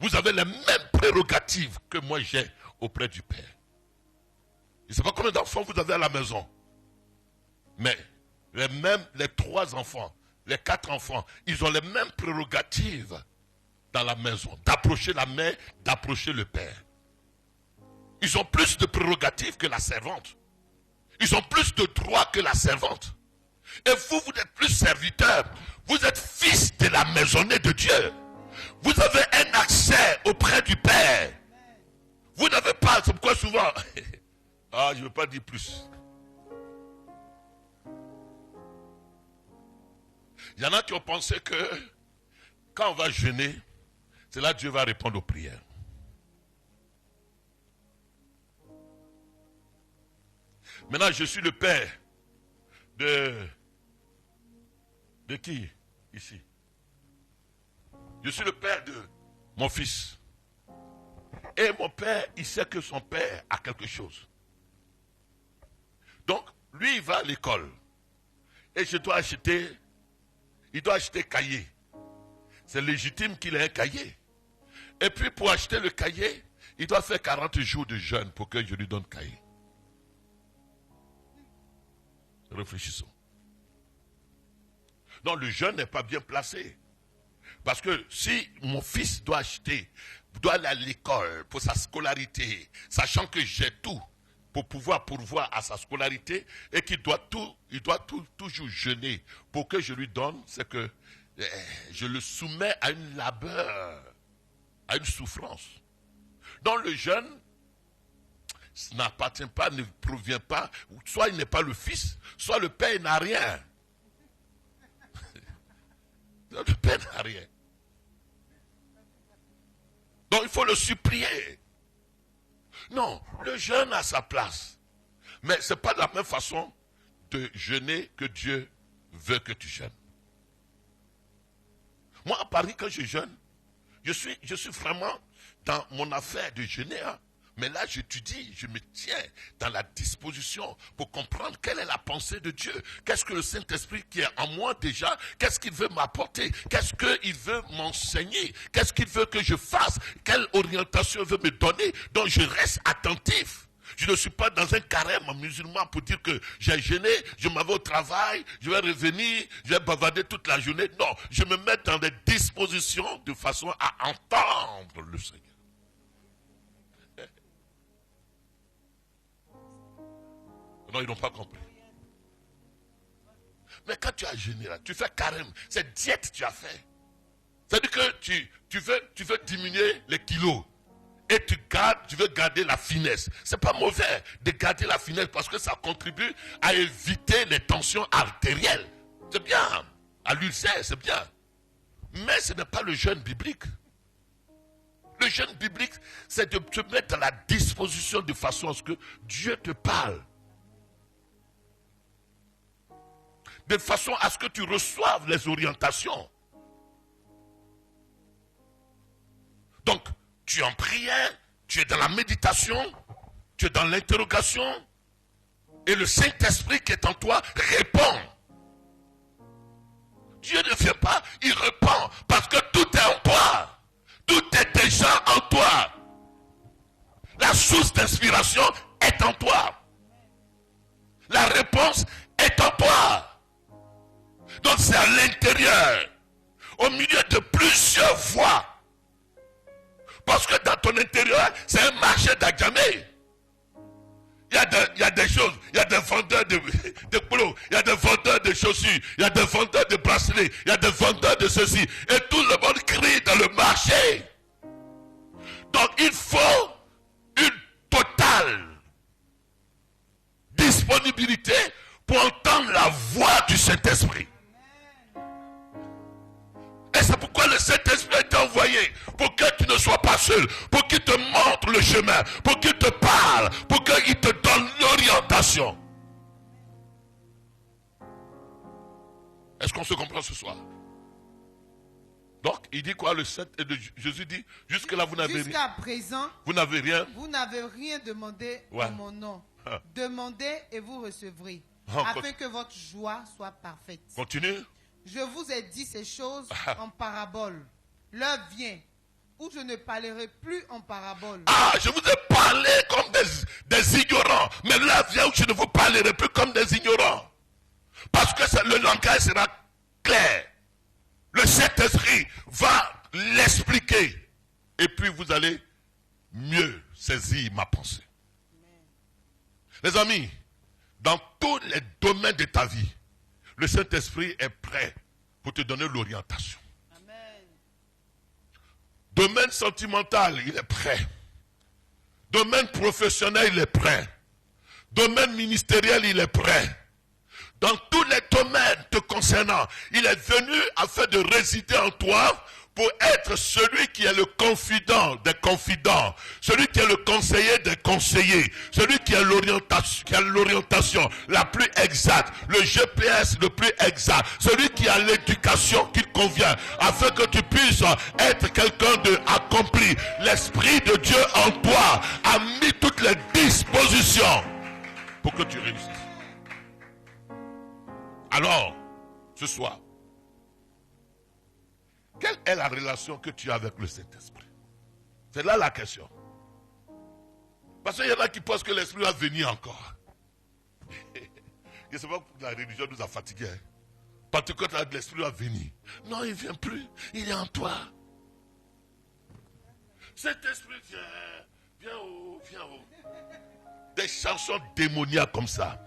Vous avez les mêmes prérogatives que moi j'ai auprès du Père. Je ne sais pas combien d'enfants vous avez à la maison. Mais les 3 enfants, les 4 enfants, ils ont les mêmes prérogatives dans la maison. D'approcher la mère, d'approcher le Père. Ils ont plus de prérogatives que la servante. Ils ont plus de droits que la servante. Et vous, vous n'êtes plus serviteur. Vous êtes fils de la maisonnée de Dieu. Vous avez un accès auprès du Père. Vous n'avez pas, c'est pourquoi souvent, je ne veux pas dire plus. Il y en a qui ont pensé que quand on va jeûner, c'est là que Dieu va répondre aux prières. Maintenant, je suis le père de qui ici? Je suis le père de mon fils. Et mon père, il sait que son père a quelque chose. Donc, lui, il va à l'école. Et il doit acheter cahier. C'est légitime qu'il ait un cahier. Et puis, pour acheter le cahier, il doit faire 40 jours de jeûne pour que je lui donne le cahier. Réfléchissons. Non, le jeûne n'est pas bien placé. Parce que si mon fils doit aller à l'école pour sa scolarité, sachant que j'ai tout pour pouvoir pourvoir à sa scolarité et qu'il doit toujours jeûner pour que je lui donne, c'est que je le soumets à une labeur, à une souffrance. Donc le jeûne n'appartient pas, ne provient pas, soit il n'est pas le fils, soit le père n'a rien. Le père n'a rien. Donc il faut le supplier. Non, le jeûne a sa place. Mais ce n'est pas de la même façon de jeûner que Dieu veut que tu jeûnes. Moi à Paris, quand je jeûne, je suis vraiment dans mon affaire de jeûner. Mais là, j'étudie, je me tiens dans la disposition pour comprendre quelle est la pensée de Dieu. Qu'est-ce que le Saint-Esprit qui est en moi déjà, qu'est-ce qu'il veut m'apporter? Qu'est-ce qu'il veut m'enseigner? Qu'est-ce qu'il veut que je fasse? Quelle orientation il veut me donner? Donc je reste attentif. Je ne suis pas dans un carême musulman pour dire que j'ai jeûné, je m'en vais au travail, je vais revenir, je vais bavarder toute la journée. Non, je me mets dans des dispositions de façon à entendre le Seigneur. Non, ils n'ont pas compris. Mais quand tu as jeûné là, tu fais carême, c'est diète que tu as fait. C'est-à-dire que tu veux diminuer les kilos. Et tu veux garder la finesse. C'est pas mauvais de garder la finesse parce que ça contribue à éviter les tensions artérielles. C'est bien. À l'ulcère, c'est bien. Mais ce n'est pas le jeûne biblique. Le jeûne biblique, c'est de te mettre dans la disposition de façon à ce que Dieu te parle. De façon à ce que tu reçoives les orientations. Donc, tu es en prière, tu es dans la méditation, tu es dans l'interrogation, et le Saint-Esprit qui est en toi répond. Dieu ne vient pas, il répond, parce que tout est en toi. Tout est déjà en toi. La source d'inspiration est en toi. La réponse est en toi. Donc c'est à l'intérieur, au milieu de plusieurs voies. Parce que dans ton intérieur, c'est un marché d'Adjamé. Il y a des choses, il y a des vendeurs de plots, il y a des vendeurs de chaussures, il y a des vendeurs de bracelets, il y a des vendeurs de ceci. Et tout le monde crie dans le marché. Donc il faut une totale disponibilité pour entendre la voix du Saint-Esprit. Et c'est pourquoi le Saint-Esprit a été envoyé, pour que tu ne sois pas seul, pour qu'il te montre le chemin, pour qu'il te parle, pour qu'il te donne l'orientation. Est-ce qu'on se comprend ce soir? Donc, il dit quoi? Jésus dit, jusque-là, vous n'avez rien.
Jusqu'à présent,
vous n'avez rien.
Vous n'avez rien demandé en mon nom. Demandez et vous recevrez, afin que votre joie soit parfaite.
Continue.
Je vous ai dit ces choses en parabole. L'heure vient où je ne parlerai plus en parabole.
Ah, je vous ai parlé comme des ignorants. Mais l'heure vient où je ne vous parlerai plus comme des ignorants. Parce que le langage sera clair. Le Saint-Esprit va l'expliquer. Et puis vous allez mieux saisir ma pensée. Amen. Les amis, dans tous les domaines de ta vie, le Saint-Esprit est prêt pour te donner l'orientation. Amen. Domaine sentimental, il est prêt. Domaine professionnel, il est prêt. Domaine ministériel, il est prêt. Dans tous les domaines te concernant, il est venu afin de résider en toi pour être celui qui est le confident des confidents, celui qui est le conseiller des conseillers, celui qui a l'orientation la plus exacte, le GPS le plus exact, celui qui a l'éducation qui convient, afin que tu puisses être quelqu'un d'accompli. L'Esprit de Dieu en toi a mis toutes les dispositions pour que tu réussisses. Alors, ce soir, quelle est la relation que tu as avec le Saint-Esprit? C'est là la question. Parce qu'il y en a qui pensent que l'Esprit va venir encore. Je ne sais pas pourquoi la religion nous a fatigués. Parce que quand l'Esprit va venir. Non, il ne vient plus. Il est en toi. Saint-Esprit, viens haut, viens haut. Des chansons démoniaques comme ça.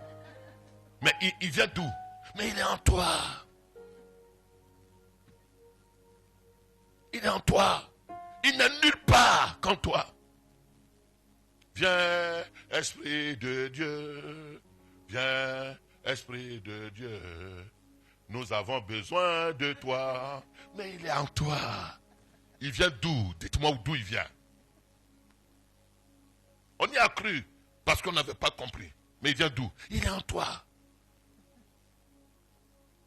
Mais il vient d'où? Mais il est en toi. Il est en toi. Il n'est nulle part qu'en toi. Viens, Esprit de Dieu. Viens, Esprit de Dieu. Nous avons besoin de toi. Mais il est en toi. Il vient d'où? Dites-moi d'où il vient. On y a cru parce qu'on n'avait pas compris. Mais il vient d'où? Il est en toi.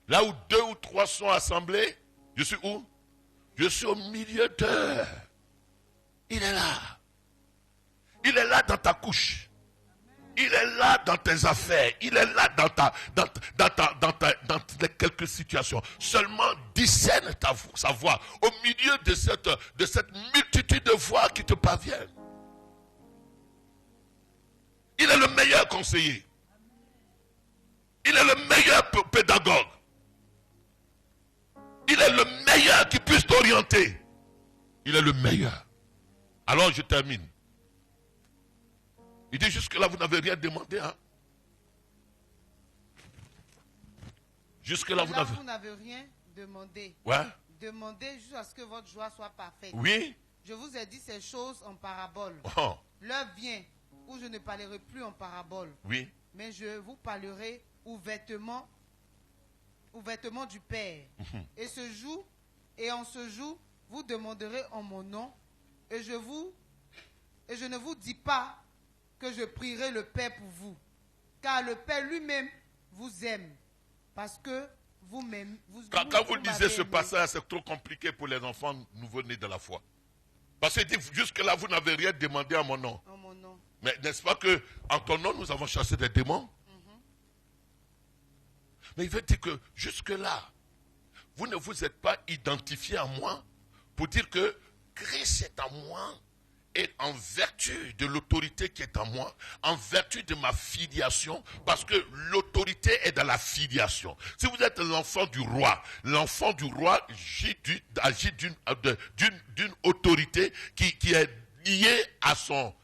Là où 2 ou 3 sont assemblés, je suis où? Je suis au milieu d'eux. Il est là. Il est là dans ta couche. Il est là dans tes affaires. Il est là dans quelques situations. Seulement discerne sa voix au milieu de cette multitude de voix qui te parviennent. Il est le meilleur conseiller. Il est le meilleur pédagogue. Il est le meilleur qui puisse t'orienter. Il est le meilleur. Alors je termine. Il dit jusque-là, vous n'avez rien demandé. Hein? Jusque-là, vous
n'avez rien demandé.
Ouais.
Demandez jusqu'à ce que votre joie soit parfaite.
Oui.
Je vous ai dit ces choses en parabole.
Oh.
L'heure vient où je ne parlerai plus en parabole.
Oui.
Mais je vous parlerai ouvertement du Père. Et en ce jour, vous demanderez en mon nom, et je ne vous dis pas que je prierai le Père pour vous, car le Père lui-même vous aime, parce que vous-même,
quand vous lisez ce passage, c'est trop compliqué pour les enfants nouveau-nés de la foi. Parce qu'il dit, jusque-là, vous n'avez rien demandé en mon nom.
En mon nom.
Mais n'est-ce pas que en ton nom, nous avons chassé des démons? Mais il veut dire que jusque-là, vous ne vous êtes pas identifié à moi pour dire que Christ est en moi et en vertu de l'autorité qui est en moi, en vertu de ma filiation, parce que l'autorité est dans la filiation. Si vous êtes l'enfant du roi agit d'une autorité qui est liée à son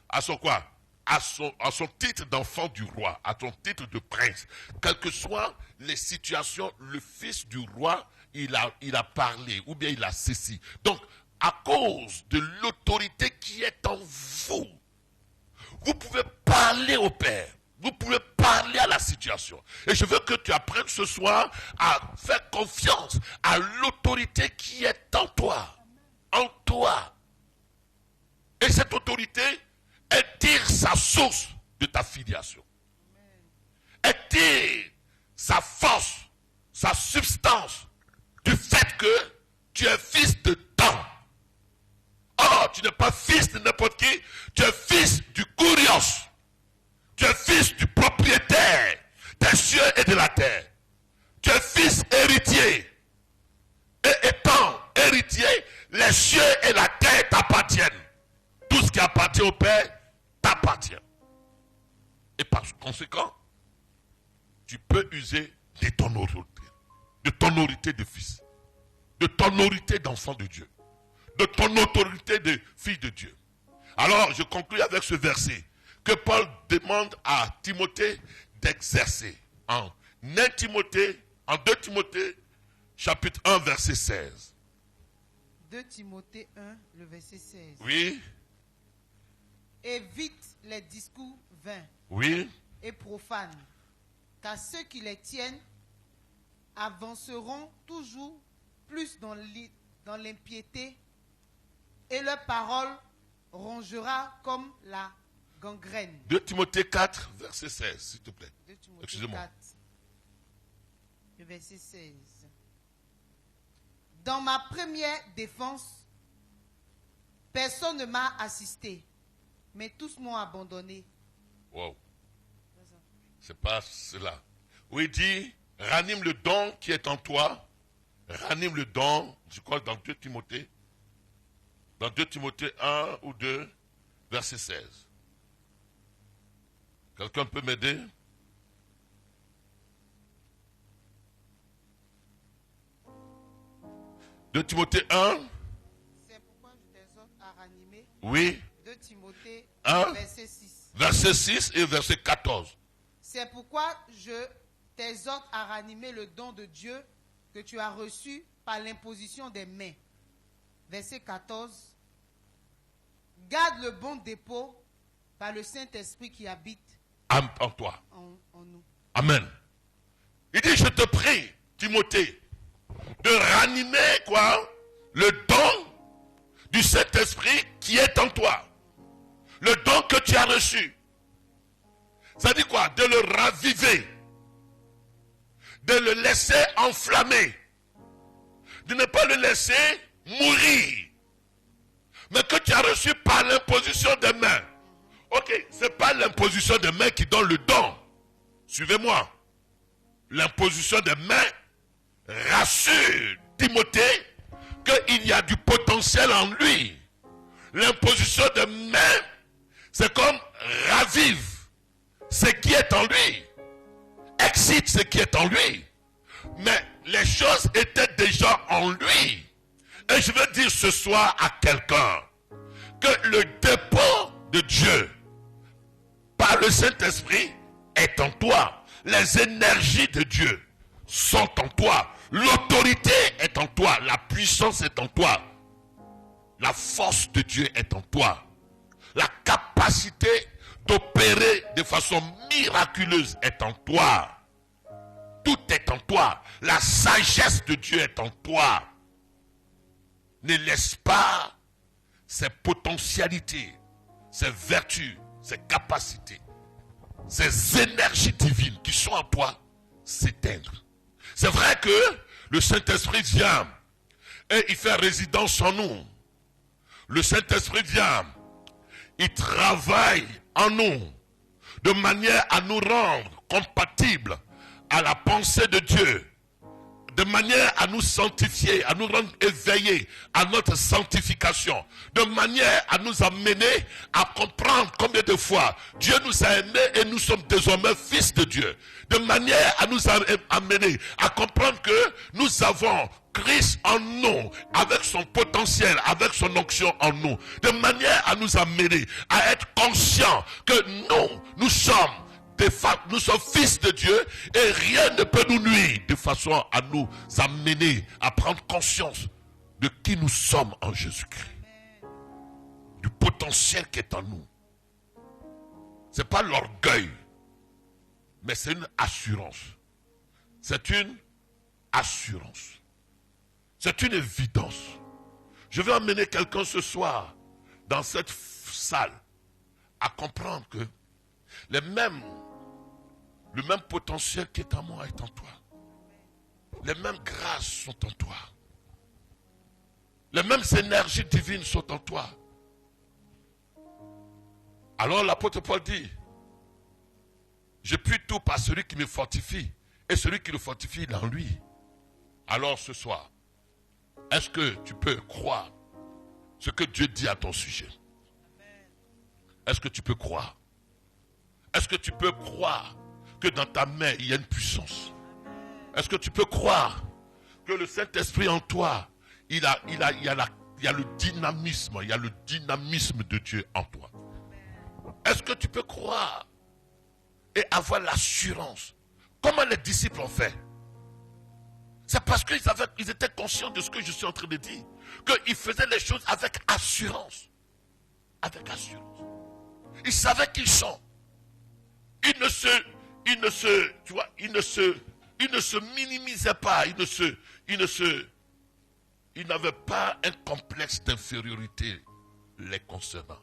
quoi? à son titre d'enfant du roi, à son titre de prince, quelles que soient les situations, le fils du roi, il a parlé, ou bien il a ceci. Donc, à cause de l'autorité qui est en vous, vous pouvez parler au Père. Vous pouvez parler à la situation. Et je veux que tu apprennes ce soir à faire confiance à l'autorité qui est en toi. En toi. Et cette autorité, elle tire sa source de ta filiation. Elle tire sa force, sa substance du fait que tu es fils de temps. Or, tu n'es pas fils de n'importe qui, tu es fils du Kurios. Tu es fils du propriétaire des cieux et de la terre. Tu es fils héritier. Et étant héritier, les cieux et la terre t'appartiennent. Tout ce qui appartient au Père t'appartient. Et par conséquent, tu peux user de ton autorité de fils, de ton autorité d'enfant de Dieu, de ton autorité de fille de Dieu. Alors, je conclue avec ce verset que Paul demande à Timothée d'exercer en 2 Timothée, chapitre 1, verset 16.
2 Timothée 1, le verset 16.
Oui.
Évite les discours vains
Oui.
et profanes, car ceux qui les tiennent avanceront toujours plus dans l'impiété, et leur parole rongera comme la gangrène.
2 Timothée 4, verset 16, s'il te plaît.
2 Timothée
Excusez-moi.
4, le verset 16. Dans ma première défense, personne ne m'a assisté, mais tous m'ont abandonné.
Wow. C'est pas cela. Où il dit, ranime le don qui est en toi. Ranime le don, je crois dans 2 Timothée. Dans 2 Timothée 1 ou 2, verset 16. Quelqu'un peut m'aider? De Timothée 1.
C'est pourquoi je t'exhorte à ranimer.
Oui.
2 Timothée
1,
verset 6.
verset 6 et verset 14.
C'est pourquoi je t'exhorte à ranimer le don de Dieu que tu as reçu par l'imposition des mains. Verset 14. Garde le bon dépôt par le Saint-Esprit qui habite
En toi.
en nous.
Amen. Il dit, je te prie, Timothée, de ranimer quoi? Le don du Saint-Esprit qui est en toi. Le don que tu as reçu. Ça dit quoi? De le raviver. De le laisser enflammer. De ne pas le laisser mourir. Mais que tu as reçu par l'imposition des mains. Ok, ce n'est pas l'imposition des mains qui donne le don. Suivez-moi. L'imposition des mains rassure Timothée qu'il y a du potentiel en lui. L'imposition des mains, c'est comme ravive ce qui est en lui. Excite ce qui est en lui. Mais les choses étaient déjà en lui. Et je veux dire ce soir à quelqu'un que le dépôt de Dieu par le Saint-Esprit est en toi. Les énergies de Dieu sont en toi. L'autorité est en toi. La puissance est en toi. La force de Dieu est en toi. La capacité d'opérer de façon miraculeuse est en toi. Tout est en toi. La sagesse de Dieu est en toi. Ne laisse pas ses potentialités, ses vertus, ses capacités, ces énergies divines qui sont en toi s'éteindre. C'est vrai que le Saint-Esprit vient et il fait résidence en nous. Le Saint-Esprit vient, il travaille en nous de manière à nous rendre compatibles à la pensée de Dieu, de manière à nous sanctifier, à nous rendre éveillés à notre sanctification, de manière à nous amener à comprendre combien de fois Dieu nous a aimés et nous sommes désormais fils de Dieu, de manière à nous amener à comprendre que nous avons Christ en nous, avec son potentiel, avec son onction en nous, de manière à nous amener à être conscients que nous sommes fils de Dieu et rien ne peut nous nuire, de façon à nous amener à prendre conscience de qui nous sommes en Jésus-Christ, du potentiel qui est en nous. Ce n'est pas l'orgueil, mais c'est une assurance. C'est une assurance. C'est une évidence. Je vais emmener quelqu'un ce soir dans cette salle à comprendre que le même potentiel qui est en moi est en toi. Les mêmes grâces sont en toi. Les mêmes énergies divines sont en toi. Alors l'apôtre Paul dit, je puis tout par celui qui me fortifie, et celui qui le fortifie il est en lui. Alors ce soir, est-ce que tu peux croire ce que Dieu dit à ton sujet? Est-ce que tu peux croire? Est-ce que tu peux croire que dans ta main il y a une puissance? Est-ce que tu peux croire que le Saint-Esprit en toi, il y a le dynamisme, il y a le dynamisme de Dieu en toi? Est-ce que tu peux croire et avoir l'assurance? Comment les disciples ont fait? C'est parce qu'ils étaient conscients de ce que je suis en train de dire, qu'ils faisaient les choses avec assurance. Avec assurance. Ils savaient qui ils sont. Ils ne se minimisaient pas. Ils n'avaient pas un complexe d'infériorité les concernant.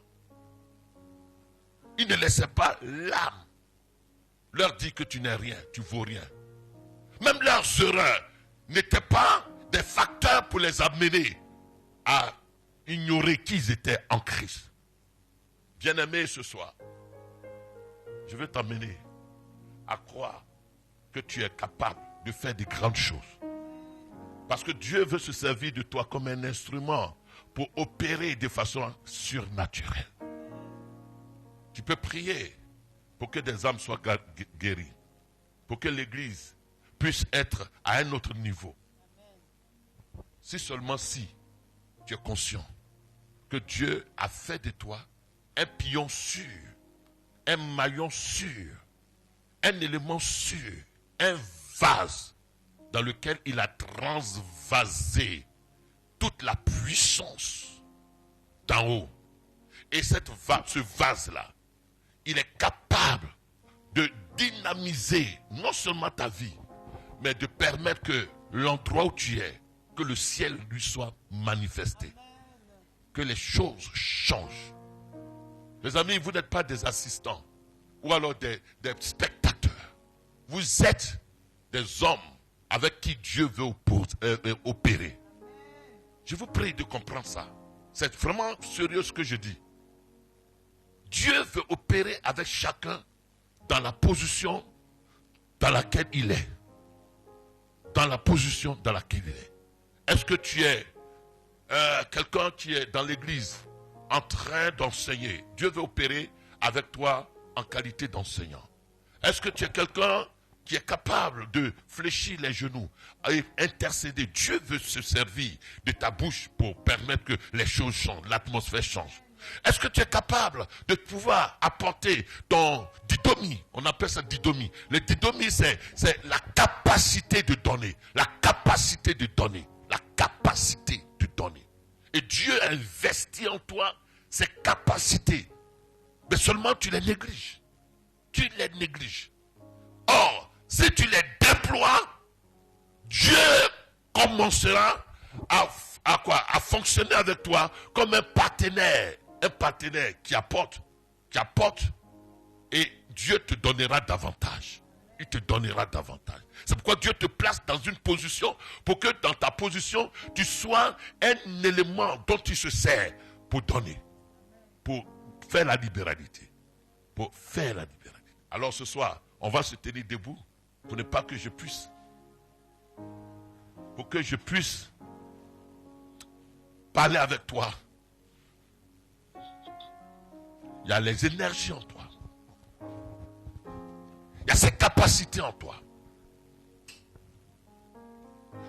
Ils ne laissaient pas l'âme leur dire que tu n'es rien, tu vaux rien. Même leurs erreurs n'étaient pas des facteurs pour les amener à ignorer qu'ils étaient en Christ. Bien-aimé, ce soir, je veux t'amener à croire que tu es capable de faire de grandes choses. Parce que Dieu veut se servir de toi comme un instrument pour opérer de façon surnaturelle. Tu peux prier pour que des âmes soient guéries, pour que l'Église puisse être à un autre niveau. Si seulement si tu es conscient que Dieu a fait de toi un pion sûr, un maillon sûr, un élément sûr, un vase dans lequel il a transvasé toute la puissance d'en haut. Et ce vase-là, il est capable de dynamiser non seulement ta vie, mais de permettre que l'endroit où tu es, que le ciel lui soit manifesté. Que les choses changent. Les amis, vous n'êtes pas des assistants ou alors des spectateurs. Vous êtes des hommes avec qui Dieu veut opérer. Je vous prie de comprendre ça. C'est vraiment sérieux ce que je dis. Dieu veut opérer avec chacun dans la position dans laquelle il est. Dans la position dans laquelle il est. Est-ce que tu es quelqu'un qui est dans l'église en train d'enseigner? Dieu veut opérer avec toi en qualité d'enseignant. Est-ce que tu es quelqu'un qui est capable de fléchir les genoux et intercéder? Dieu veut se servir de ta bouche pour permettre que les choses changent, l'atmosphère change. Est-ce que tu es capable de pouvoir apporter ton didomie? On appelle ça didomie. Le didomie, c'est la capacité de donner. La capacité de donner. La capacité de donner. Et Dieu a investi en toi ces capacités. Mais seulement tu les négliges. Tu les négliges. Or, si tu les déploies, Dieu commencera à fonctionner avec toi comme un partenaire qui apporte, et Dieu te donnera davantage. Il te donnera davantage. C'est pourquoi Dieu te place dans une position pour que dans ta position, tu sois un élément dont il se sert pour donner, pour faire la libéralité. Pour faire la libéralité. Alors ce soir, on va se tenir debout pour ne pas que je puisse, parler avec toi. Il y a les énergies en toi. Il y a ces capacités en toi.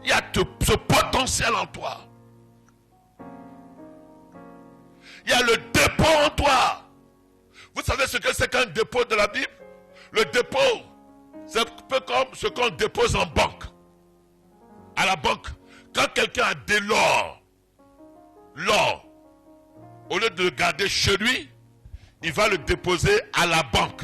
Il y a ce potentiel en toi. Il y a le dépôt en toi. Vous savez ce que c'est qu'un dépôt de la Bible? Le dépôt, c'est un peu comme ce qu'on dépose en banque. À la banque, quand quelqu'un a de l'or, au lieu de le garder chez lui, il va le déposer à la banque.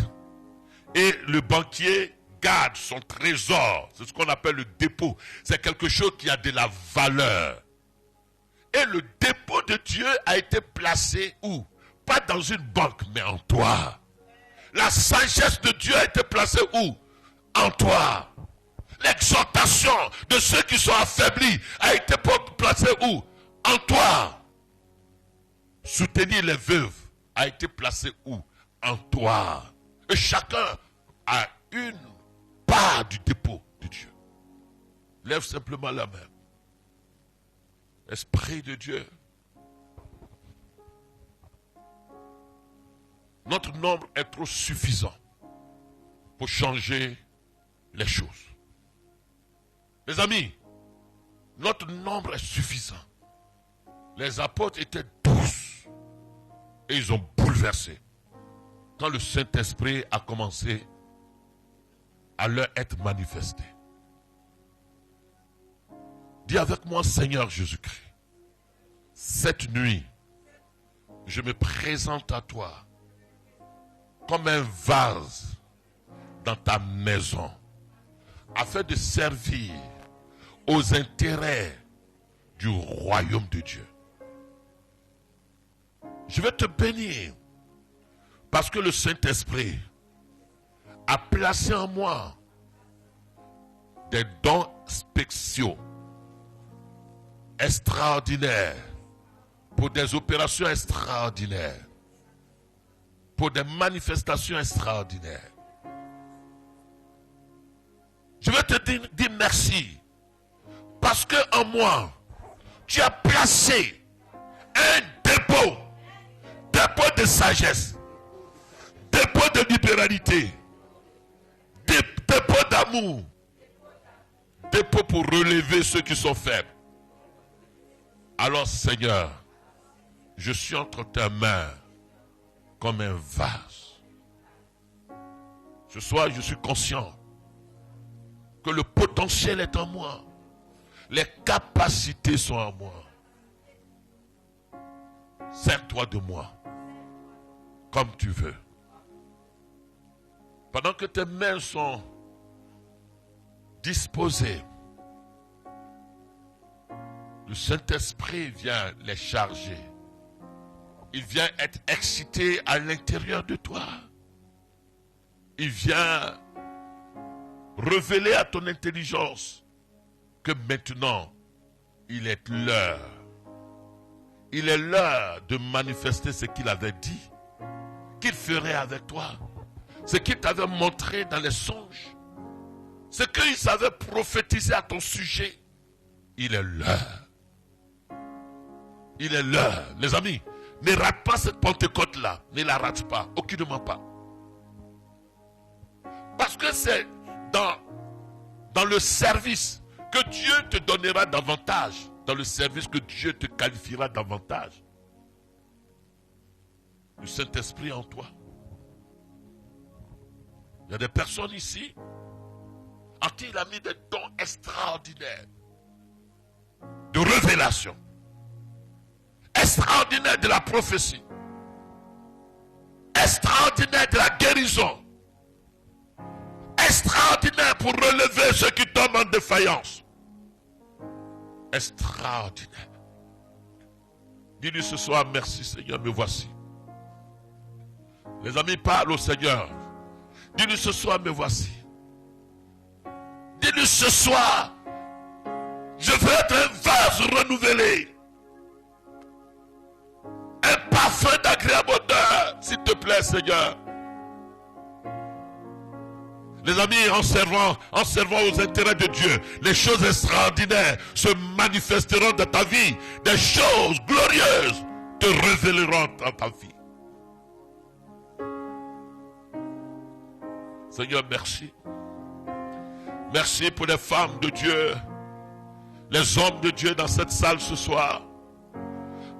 Et le banquier garde son trésor. C'est ce qu'on appelle le dépôt. C'est quelque chose qui a de la valeur. Et le dépôt de Dieu a été placé où? Pas dans une banque, mais en toi. La sagesse de Dieu a été placée où? En toi. L'exhortation de ceux qui sont affaiblis a été placée où? En toi. Soutenir les veuves a été placé où? En toi. Et chacun a une part du dépôt de Dieu. Lève simplement la main. Esprit de Dieu. Notre nombre est trop suffisant pour changer les choses. Les amis, notre nombre est suffisant. Les apôtres étaient 12 et ils ont bouleversé. Quand le Saint-Esprit a commencé à leur être manifesté. Dis avec moi, Seigneur Jésus-Christ, cette nuit, je me présente à toi comme un vase dans ta maison, afin de servir aux intérêts du royaume de Dieu. Je vais te bénir parce que le Saint-Esprit a placé en moi des dons spéciaux, extraordinaires, pour des opérations extraordinaires, pour des manifestations extraordinaires. Je vais te dire merci parce que en moi, tu as placé un dépôt de sagesse, dépôt de libéralité, dépôt d'amour, dépôt pour relever ceux qui sont faibles. Alors Seigneur, je suis entre tes mains comme un vase. Ce soir, je suis conscient que le potentiel est en moi. Les capacités sont en moi. Sers-toi de moi comme tu veux. Pendant que tes mains sont disposées, le Saint-Esprit vient les charger. Il vient être excité à l'intérieur de toi. Il vient révéler à ton intelligence que maintenant, il est l'heure. Il est l'heure de manifester ce qu'il avait dit, qu'il ferait avec toi. Ce qu'il t'avait montré dans les songes. Ce qu'il savait prophétiser à ton sujet. Il est l'heure. Il est l'heure. Les amis, ne rate pas cette Pentecôte-là. Ne la rate pas. Aucunement pas. Parce que c'est dans le service que Dieu te donnera davantage. Dans le service que Dieu te qualifiera davantage. Le Saint-Esprit en toi. Il y a des personnes ici en qui il a mis des dons extraordinaires de révélation, extraordinaire de la prophétie, extraordinaire de la guérison, extraordinaire pour relever ceux qui tombent en défaillance. Extraordinaire. Dis-lui ce soir, merci Seigneur, me voici. Les amis, parlent au Seigneur. Dis-lui ce soir, me voici. Dis-lui ce soir, je veux être un vase renouvelé. Un parfum d'agréable odeur, s'il te plaît, Seigneur. Les amis, en servant aux intérêts de Dieu, les choses extraordinaires se manifesteront dans ta vie. Des choses glorieuses te révéleront dans ta vie. Seigneur, merci. Merci pour les femmes de Dieu les hommes de Dieu dans cette salle ce soir.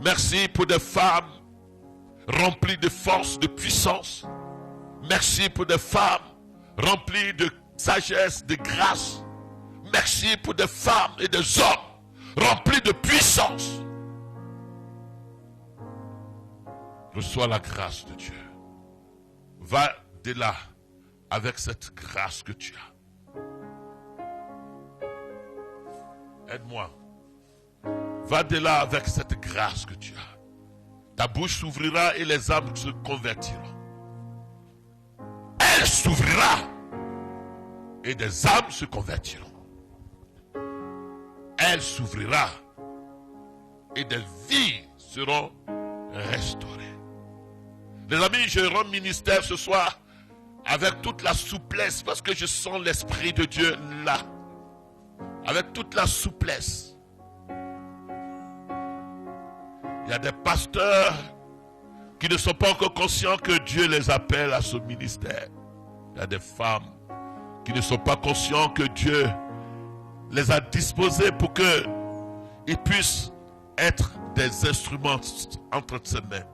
Merci pour des femmes remplies de force, de puissance. Merci pour des femmes remplies de sagesse, de grâce. Merci pour des femmes et des hommes remplis de puissance. Reçois la grâce de Dieu. Va de là avec cette grâce que tu as. Aide-moi. Va de là avec cette grâce que tu as. Ta bouche s'ouvrira et les âmes se convertiront. Elle s'ouvrira et des âmes se convertiront. Elle s'ouvrira et des vies seront restaurées. Les amis, je rends ministère ce soir avec toute la souplesse parce que je sens l'Esprit de Dieu là. Avec toute la souplesse. Il y a des pasteurs qui ne sont pas encore conscients que Dieu les appelle à ce ministère. Il y a des femmes qui ne sont pas conscients que Dieu les a disposés pour qu'ils puissent être des instruments entre ses mains.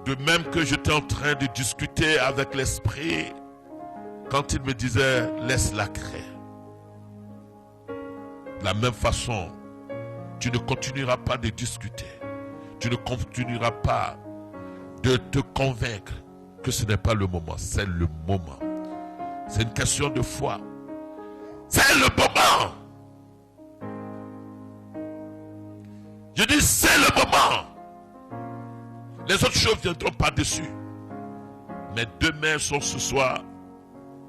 De même que j'étais en train de discuter avec l'Esprit quand il me disait « laisse-la créer ». De la même façon, tu ne continueras pas de discuter. Tu ne continueras pas de te convaincre que ce n'est pas le moment. C'est le moment. C'est une question de foi. C'est le moment. Je dis c'est le moment. Les autres choses viendront par-dessus. Mais deux mains sont ce soir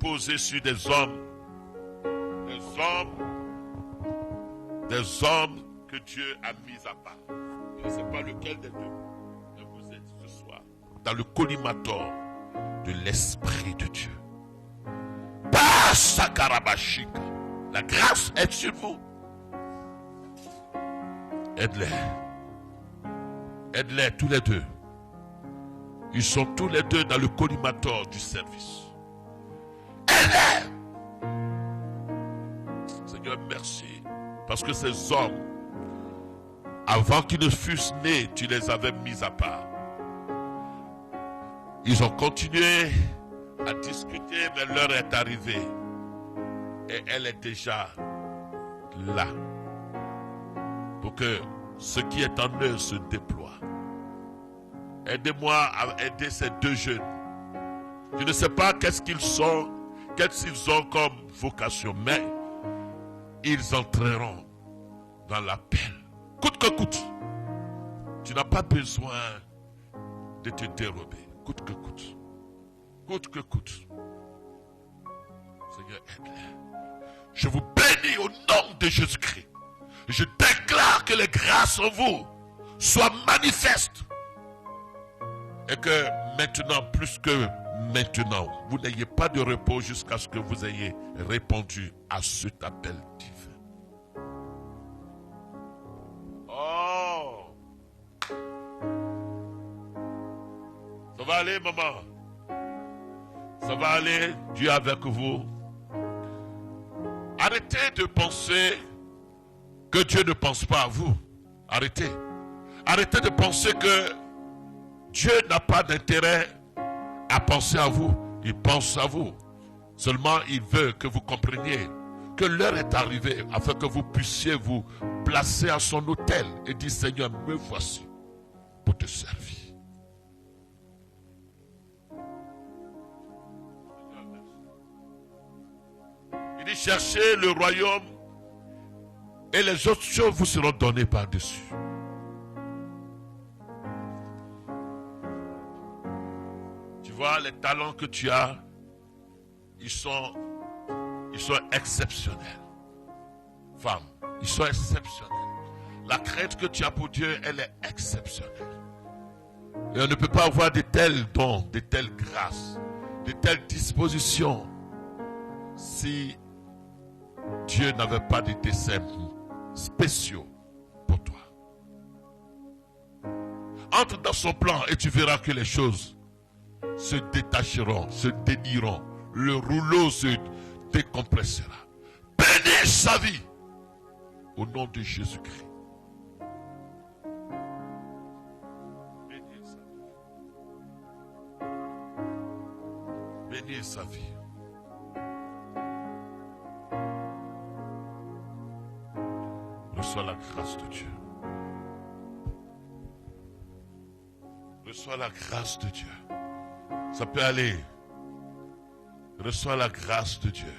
posées sur des hommes. Des hommes que Dieu a mis à part. Je ne sais pas lequel des deux. Mais vous êtes ce soir dans le collimateur de l'Esprit de Dieu. La grâce est sur vous. Aide-les. Aide-les tous les deux. Ils sont tous les deux dans le collimateur du service. Aide-les. Seigneur, merci. Parce que ces hommes, avant qu'ils ne fussent nés, tu les avais mis à part. Ils ont continué à discuter, mais l'heure est arrivée. Et elle est déjà là. Pour que ce qui est en eux se déploie. Aidez-moi à aider ces deux jeunes. Je ne sais pas qu'est-ce qu'ils ont comme vocation, mais ils entreront dans l'appel. Coûte que coûte. Tu n'as pas besoin de te dérober. Coûte que coûte. Coûte que coûte. Seigneur, aide-les. Je vous bénis au nom de Jésus-Christ. Je déclare que les grâces en vous soient manifestes. Et que maintenant, plus que maintenant, vous n'ayez pas de repos jusqu'à ce que vous ayez répondu à cet appel divin. Oh! Ça va aller, maman. Ça va aller, Dieu est avec vous. Arrêtez de penser que Dieu ne pense pas à vous. Arrêtez. Arrêtez de penser que Dieu n'a pas d'intérêt à penser à vous. Il pense à vous. Seulement, il veut que vous compreniez que l'heure est arrivée afin que vous puissiez vous placer à son autel et dire, Seigneur, me voici pour te servir. Il dit, cherchez le royaume et les autres choses vous seront données par-dessus. Tu vois, les talents que tu as, ils sont exceptionnels. Femme, ils sont exceptionnels. La crainte que tu as pour Dieu, elle est exceptionnelle. Et on ne peut pas avoir de tels dons, de telles grâces, de telles dispositions si Dieu n'avait pas de desseins spéciaux pour toi. Entre dans son plan et tu verras que les choses se détacheront, se dénieront. Le rouleau se décompressera. Bénis sa vie Au nom de Jésus-Christ. Bénis sa vie. Reçois la grâce de Dieu. Reçois la grâce de Dieu. Ça peut aller. Reçois la grâce de Dieu.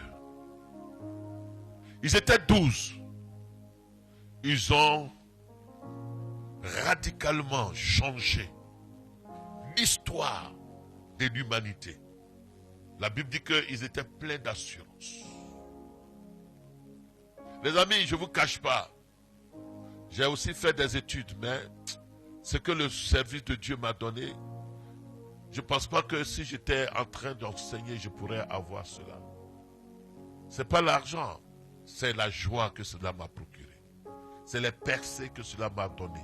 Ils étaient 12. Ils ont radicalement changé l'histoire de l'humanité. La Bible dit qu'ils étaient pleins d'assurance. Les amis, je ne vous cache pas. J'ai aussi fait des études, mais ce que le service de Dieu m'a donné, je ne pense pas que si j'étais en train d'enseigner, je pourrais avoir cela. Ce n'est pas l'argent, c'est la joie que cela m'a procuré. C'est les percées que cela m'a donné.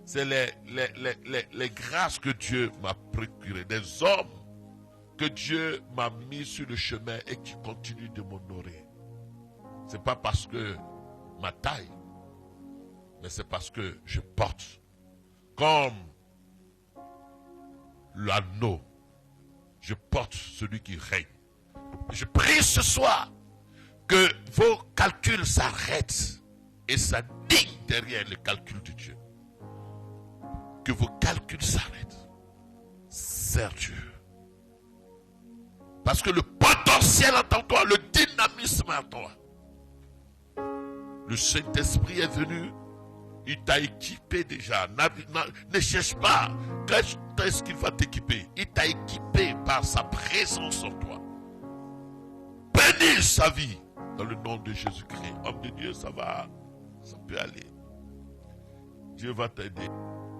C'est les grâces que Dieu m'a procurées. Des hommes que Dieu m'a mis sur le chemin et qui continuent de m'honorer. Ce n'est pas parce que ma taille, mais c'est parce que je porte comme l'anneau. Je porte celui qui règne. Je prie ce soir que vos calculs s'arrêtent et s'alignent derrière le calcul de Dieu. Que vos calculs s'arrêtent. Sers Dieu. Parce que le potentiel en toi, le dynamisme en toi. Le Saint-Esprit est venu, il t'a équipé déjà. Ne cherche pas. Quand est-ce qu'il va t'équiper? Il t'a équipé par sa présence en toi. Bénis sa vie dans le nom de Jésus-Christ. Homme de Dieu, ça peut aller. Dieu va t'aider.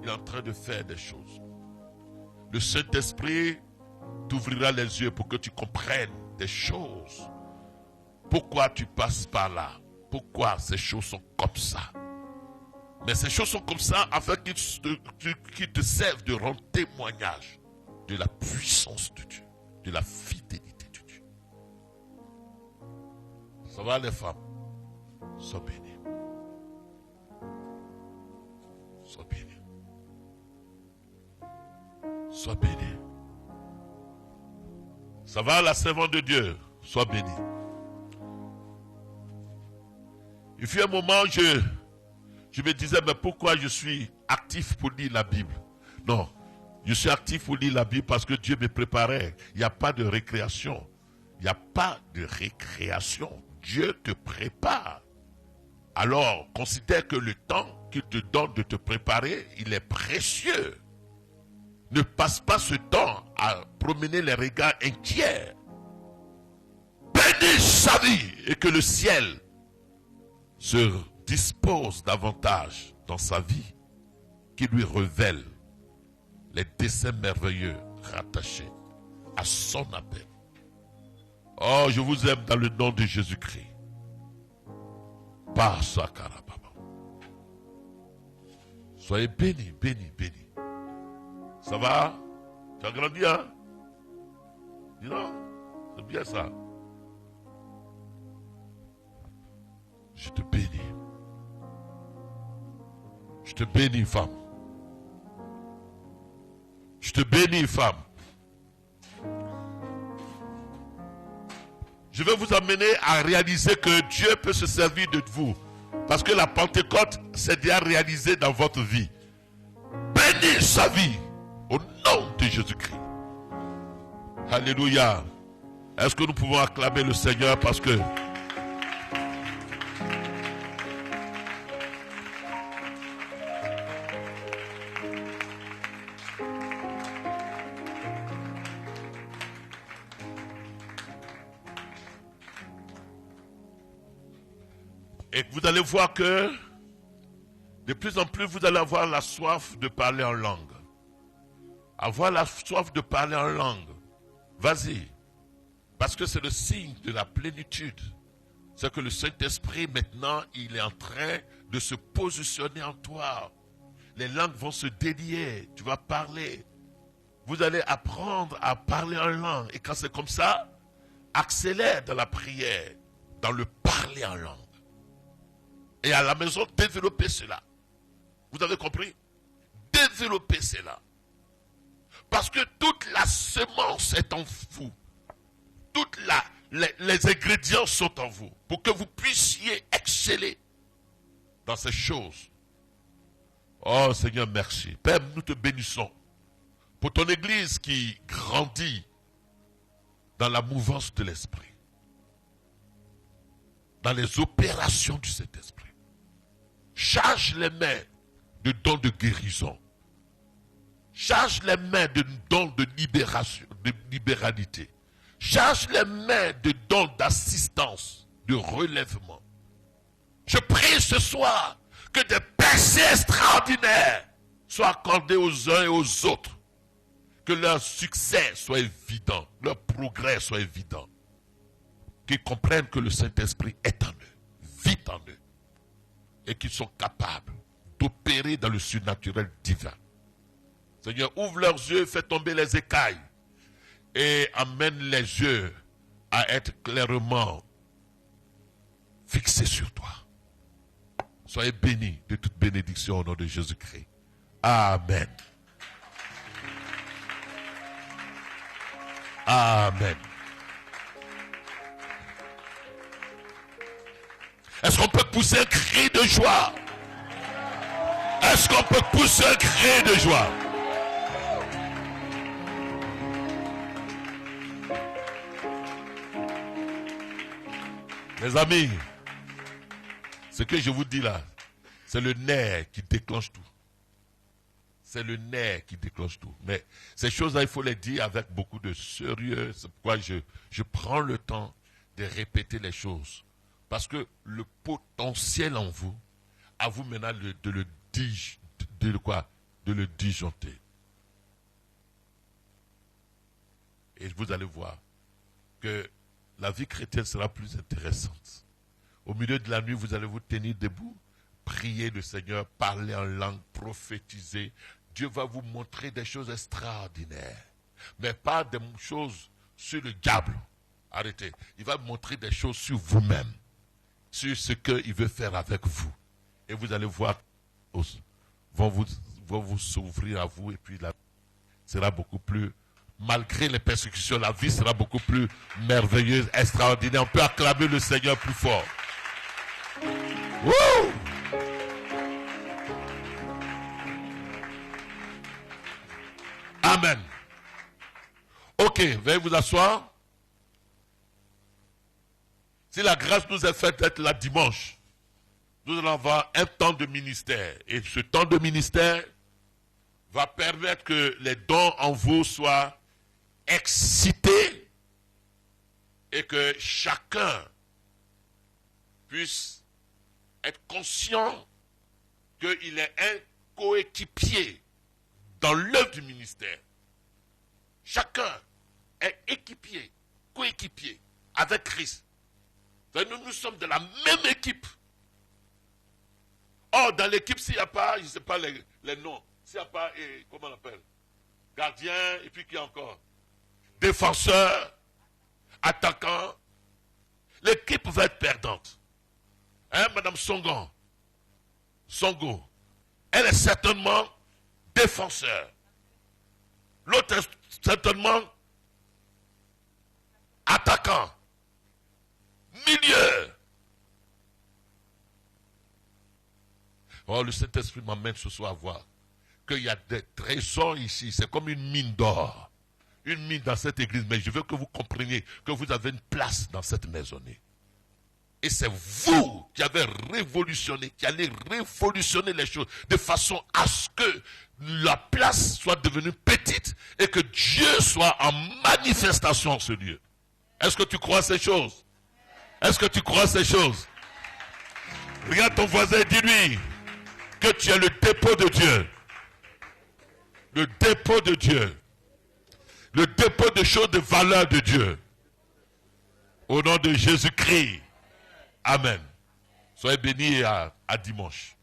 Il est en train de faire des choses. Le Saint-Esprit t'ouvrira les yeux pour que tu comprennes des choses. Pourquoi tu passes par là? Pourquoi ces choses sont comme ça? Mais ces choses sont comme ça afin qu'ils te servent de rendre témoignage de la puissance de Dieu, de la fidélité de Dieu. Ça va les femmes? Sois bénies. Sois bénies. Sois bénie. Ça va la servante de Dieu? Sois bénie. Il fut un moment, je me disais, mais pourquoi je suis actif pour lire la Bible? Non, je suis actif pour lire la Bible parce que Dieu me préparait. Il n'y a pas de récréation. Il n'y a pas de récréation. Dieu te prépare. Alors, considère que le temps qu'il te donne de te préparer, il est précieux. Ne passe pas ce temps à promener les regards inquiets. Bénis sa vie et que le ciel se dispose davantage dans sa vie, qui lui révèle les desseins merveilleux rattachés à son appel. Oh, je vous aime dans le nom de Jésus-Christ. Par sa carababa. Soyez bénis, bénis, bénis. Ça va? Tu as grandi, hein? Dis non? C'est bien ça. Je te bénis. Je te bénis, femme. Je te bénis, femme. Je vais vous amener à réaliser que Dieu peut se servir de vous. Parce que la Pentecôte s'est déjà réalisée dans votre vie. Bénis sa vie au nom de Jésus-Christ. Alléluia. Est-ce que nous pouvons acclamer le Seigneur parce que et vous allez voir que de plus en plus vous allez avoir la soif de parler en langue. Avoir la soif de parler en langue. Vas-y. Parce que c'est le signe de la plénitude. C'est que le Saint-Esprit maintenant, il est en train de se positionner en toi. Les langues vont se délier. Tu vas parler. Vous allez apprendre à parler en langue. Et quand c'est comme ça, accélère dans la prière, dans le parler en langue. Et à la maison, développez cela. Vous avez compris? Développez cela. Parce que toute la semence est en vous. Les ingrédients sont en vous. Pour que vous puissiez exceller dans ces choses. Oh Seigneur, merci. Père, nous te bénissons. Pour ton église qui grandit dans la mouvance de l'esprit. Dans les opérations du Saint-Esprit. Charge les mains de dons de guérison. Charge les mains de dons de libération, de libéralité. Charge les mains de dons d'assistance, de relèvement. Je prie ce soir que des percées extraordinaires soient accordées aux uns et aux autres. Que leur succès soit évident, leur progrès soit évident. Qu'ils comprennent que le Saint-Esprit est en eux, vit en eux. Et qu'ils sont capables d'opérer dans le surnaturel divin. Seigneur, ouvre leurs yeux, fais tomber les écailles et amène les yeux à être clairement fixés sur toi. Soyez bénis de toute bénédiction au nom de Jésus-Christ. Amen. Amen. Est-ce qu'on peut pousser un cri de joie? Est-ce qu'on peut pousser un cri de joie? Mes amis, ce que je vous dis là, c'est le nerf qui déclenche tout. C'est le nerf qui déclenche tout. Mais ces choses-là, il faut les dire avec beaucoup de sérieux. C'est pourquoi je prends le temps de répéter les choses. Parce que le potentiel en vous, à vous maintenant de le disjoncter. Et vous allez voir que la vie chrétienne sera plus intéressante. Au milieu de la nuit, vous allez vous tenir debout, prier le Seigneur, parler en langue, prophétiser. Dieu va vous montrer des choses extraordinaires. Mais pas des choses sur le diable. Arrêtez. Il va vous montrer des choses sur vous-même. Sur ce qu'il veut faire avec vous. Et vous allez voir, vont vous s'ouvrir à vous et puis la vie sera beaucoup plus, malgré les persécutions, la vie sera beaucoup plus merveilleuse, extraordinaire. On peut acclamer le Seigneur plus fort. Wouh! Amen. Ok, veuillez vous asseoir. Si la grâce nous est faite d'être là dimanche, nous allons avoir un temps de ministère. Et ce temps de ministère va permettre que les dons en vous soient excités et que chacun puisse être conscient qu'il est un coéquipier dans l'œuvre du ministère. Chacun est équipier, coéquipier avec Christ. Nous sommes de la même équipe. Or, dans l'équipe, s'il n'y a pas, je ne sais pas les noms, s'il n'y a pas, comment on appelle? Gardien, et puis qui encore? Défenseur, attaquant. L'équipe va être perdante. Hein, Madame Songo, elle est certainement défenseur. L'autre est certainement attaquant. Milieu. Oh, le Saint-Esprit m'amène ce soir à voir qu'il y a des trésors ici. C'est comme une mine d'or. Une mine dans cette église. Mais je veux que vous compreniez que vous avez une place dans cette maisonnée. Et c'est vous qui avez révolutionné, qui allez révolutionner les choses de façon à ce que la place soit devenue petite et que Dieu soit en manifestation en ce lieu. Est-ce que tu crois ces choses? Est-ce que tu crois ces choses? Regarde ton voisin et dis-lui que tu es le dépôt de Dieu. Le dépôt de Dieu. Le dépôt de choses de valeur de Dieu. Au nom de Jésus-Christ. Amen. Soyez bénis à dimanche.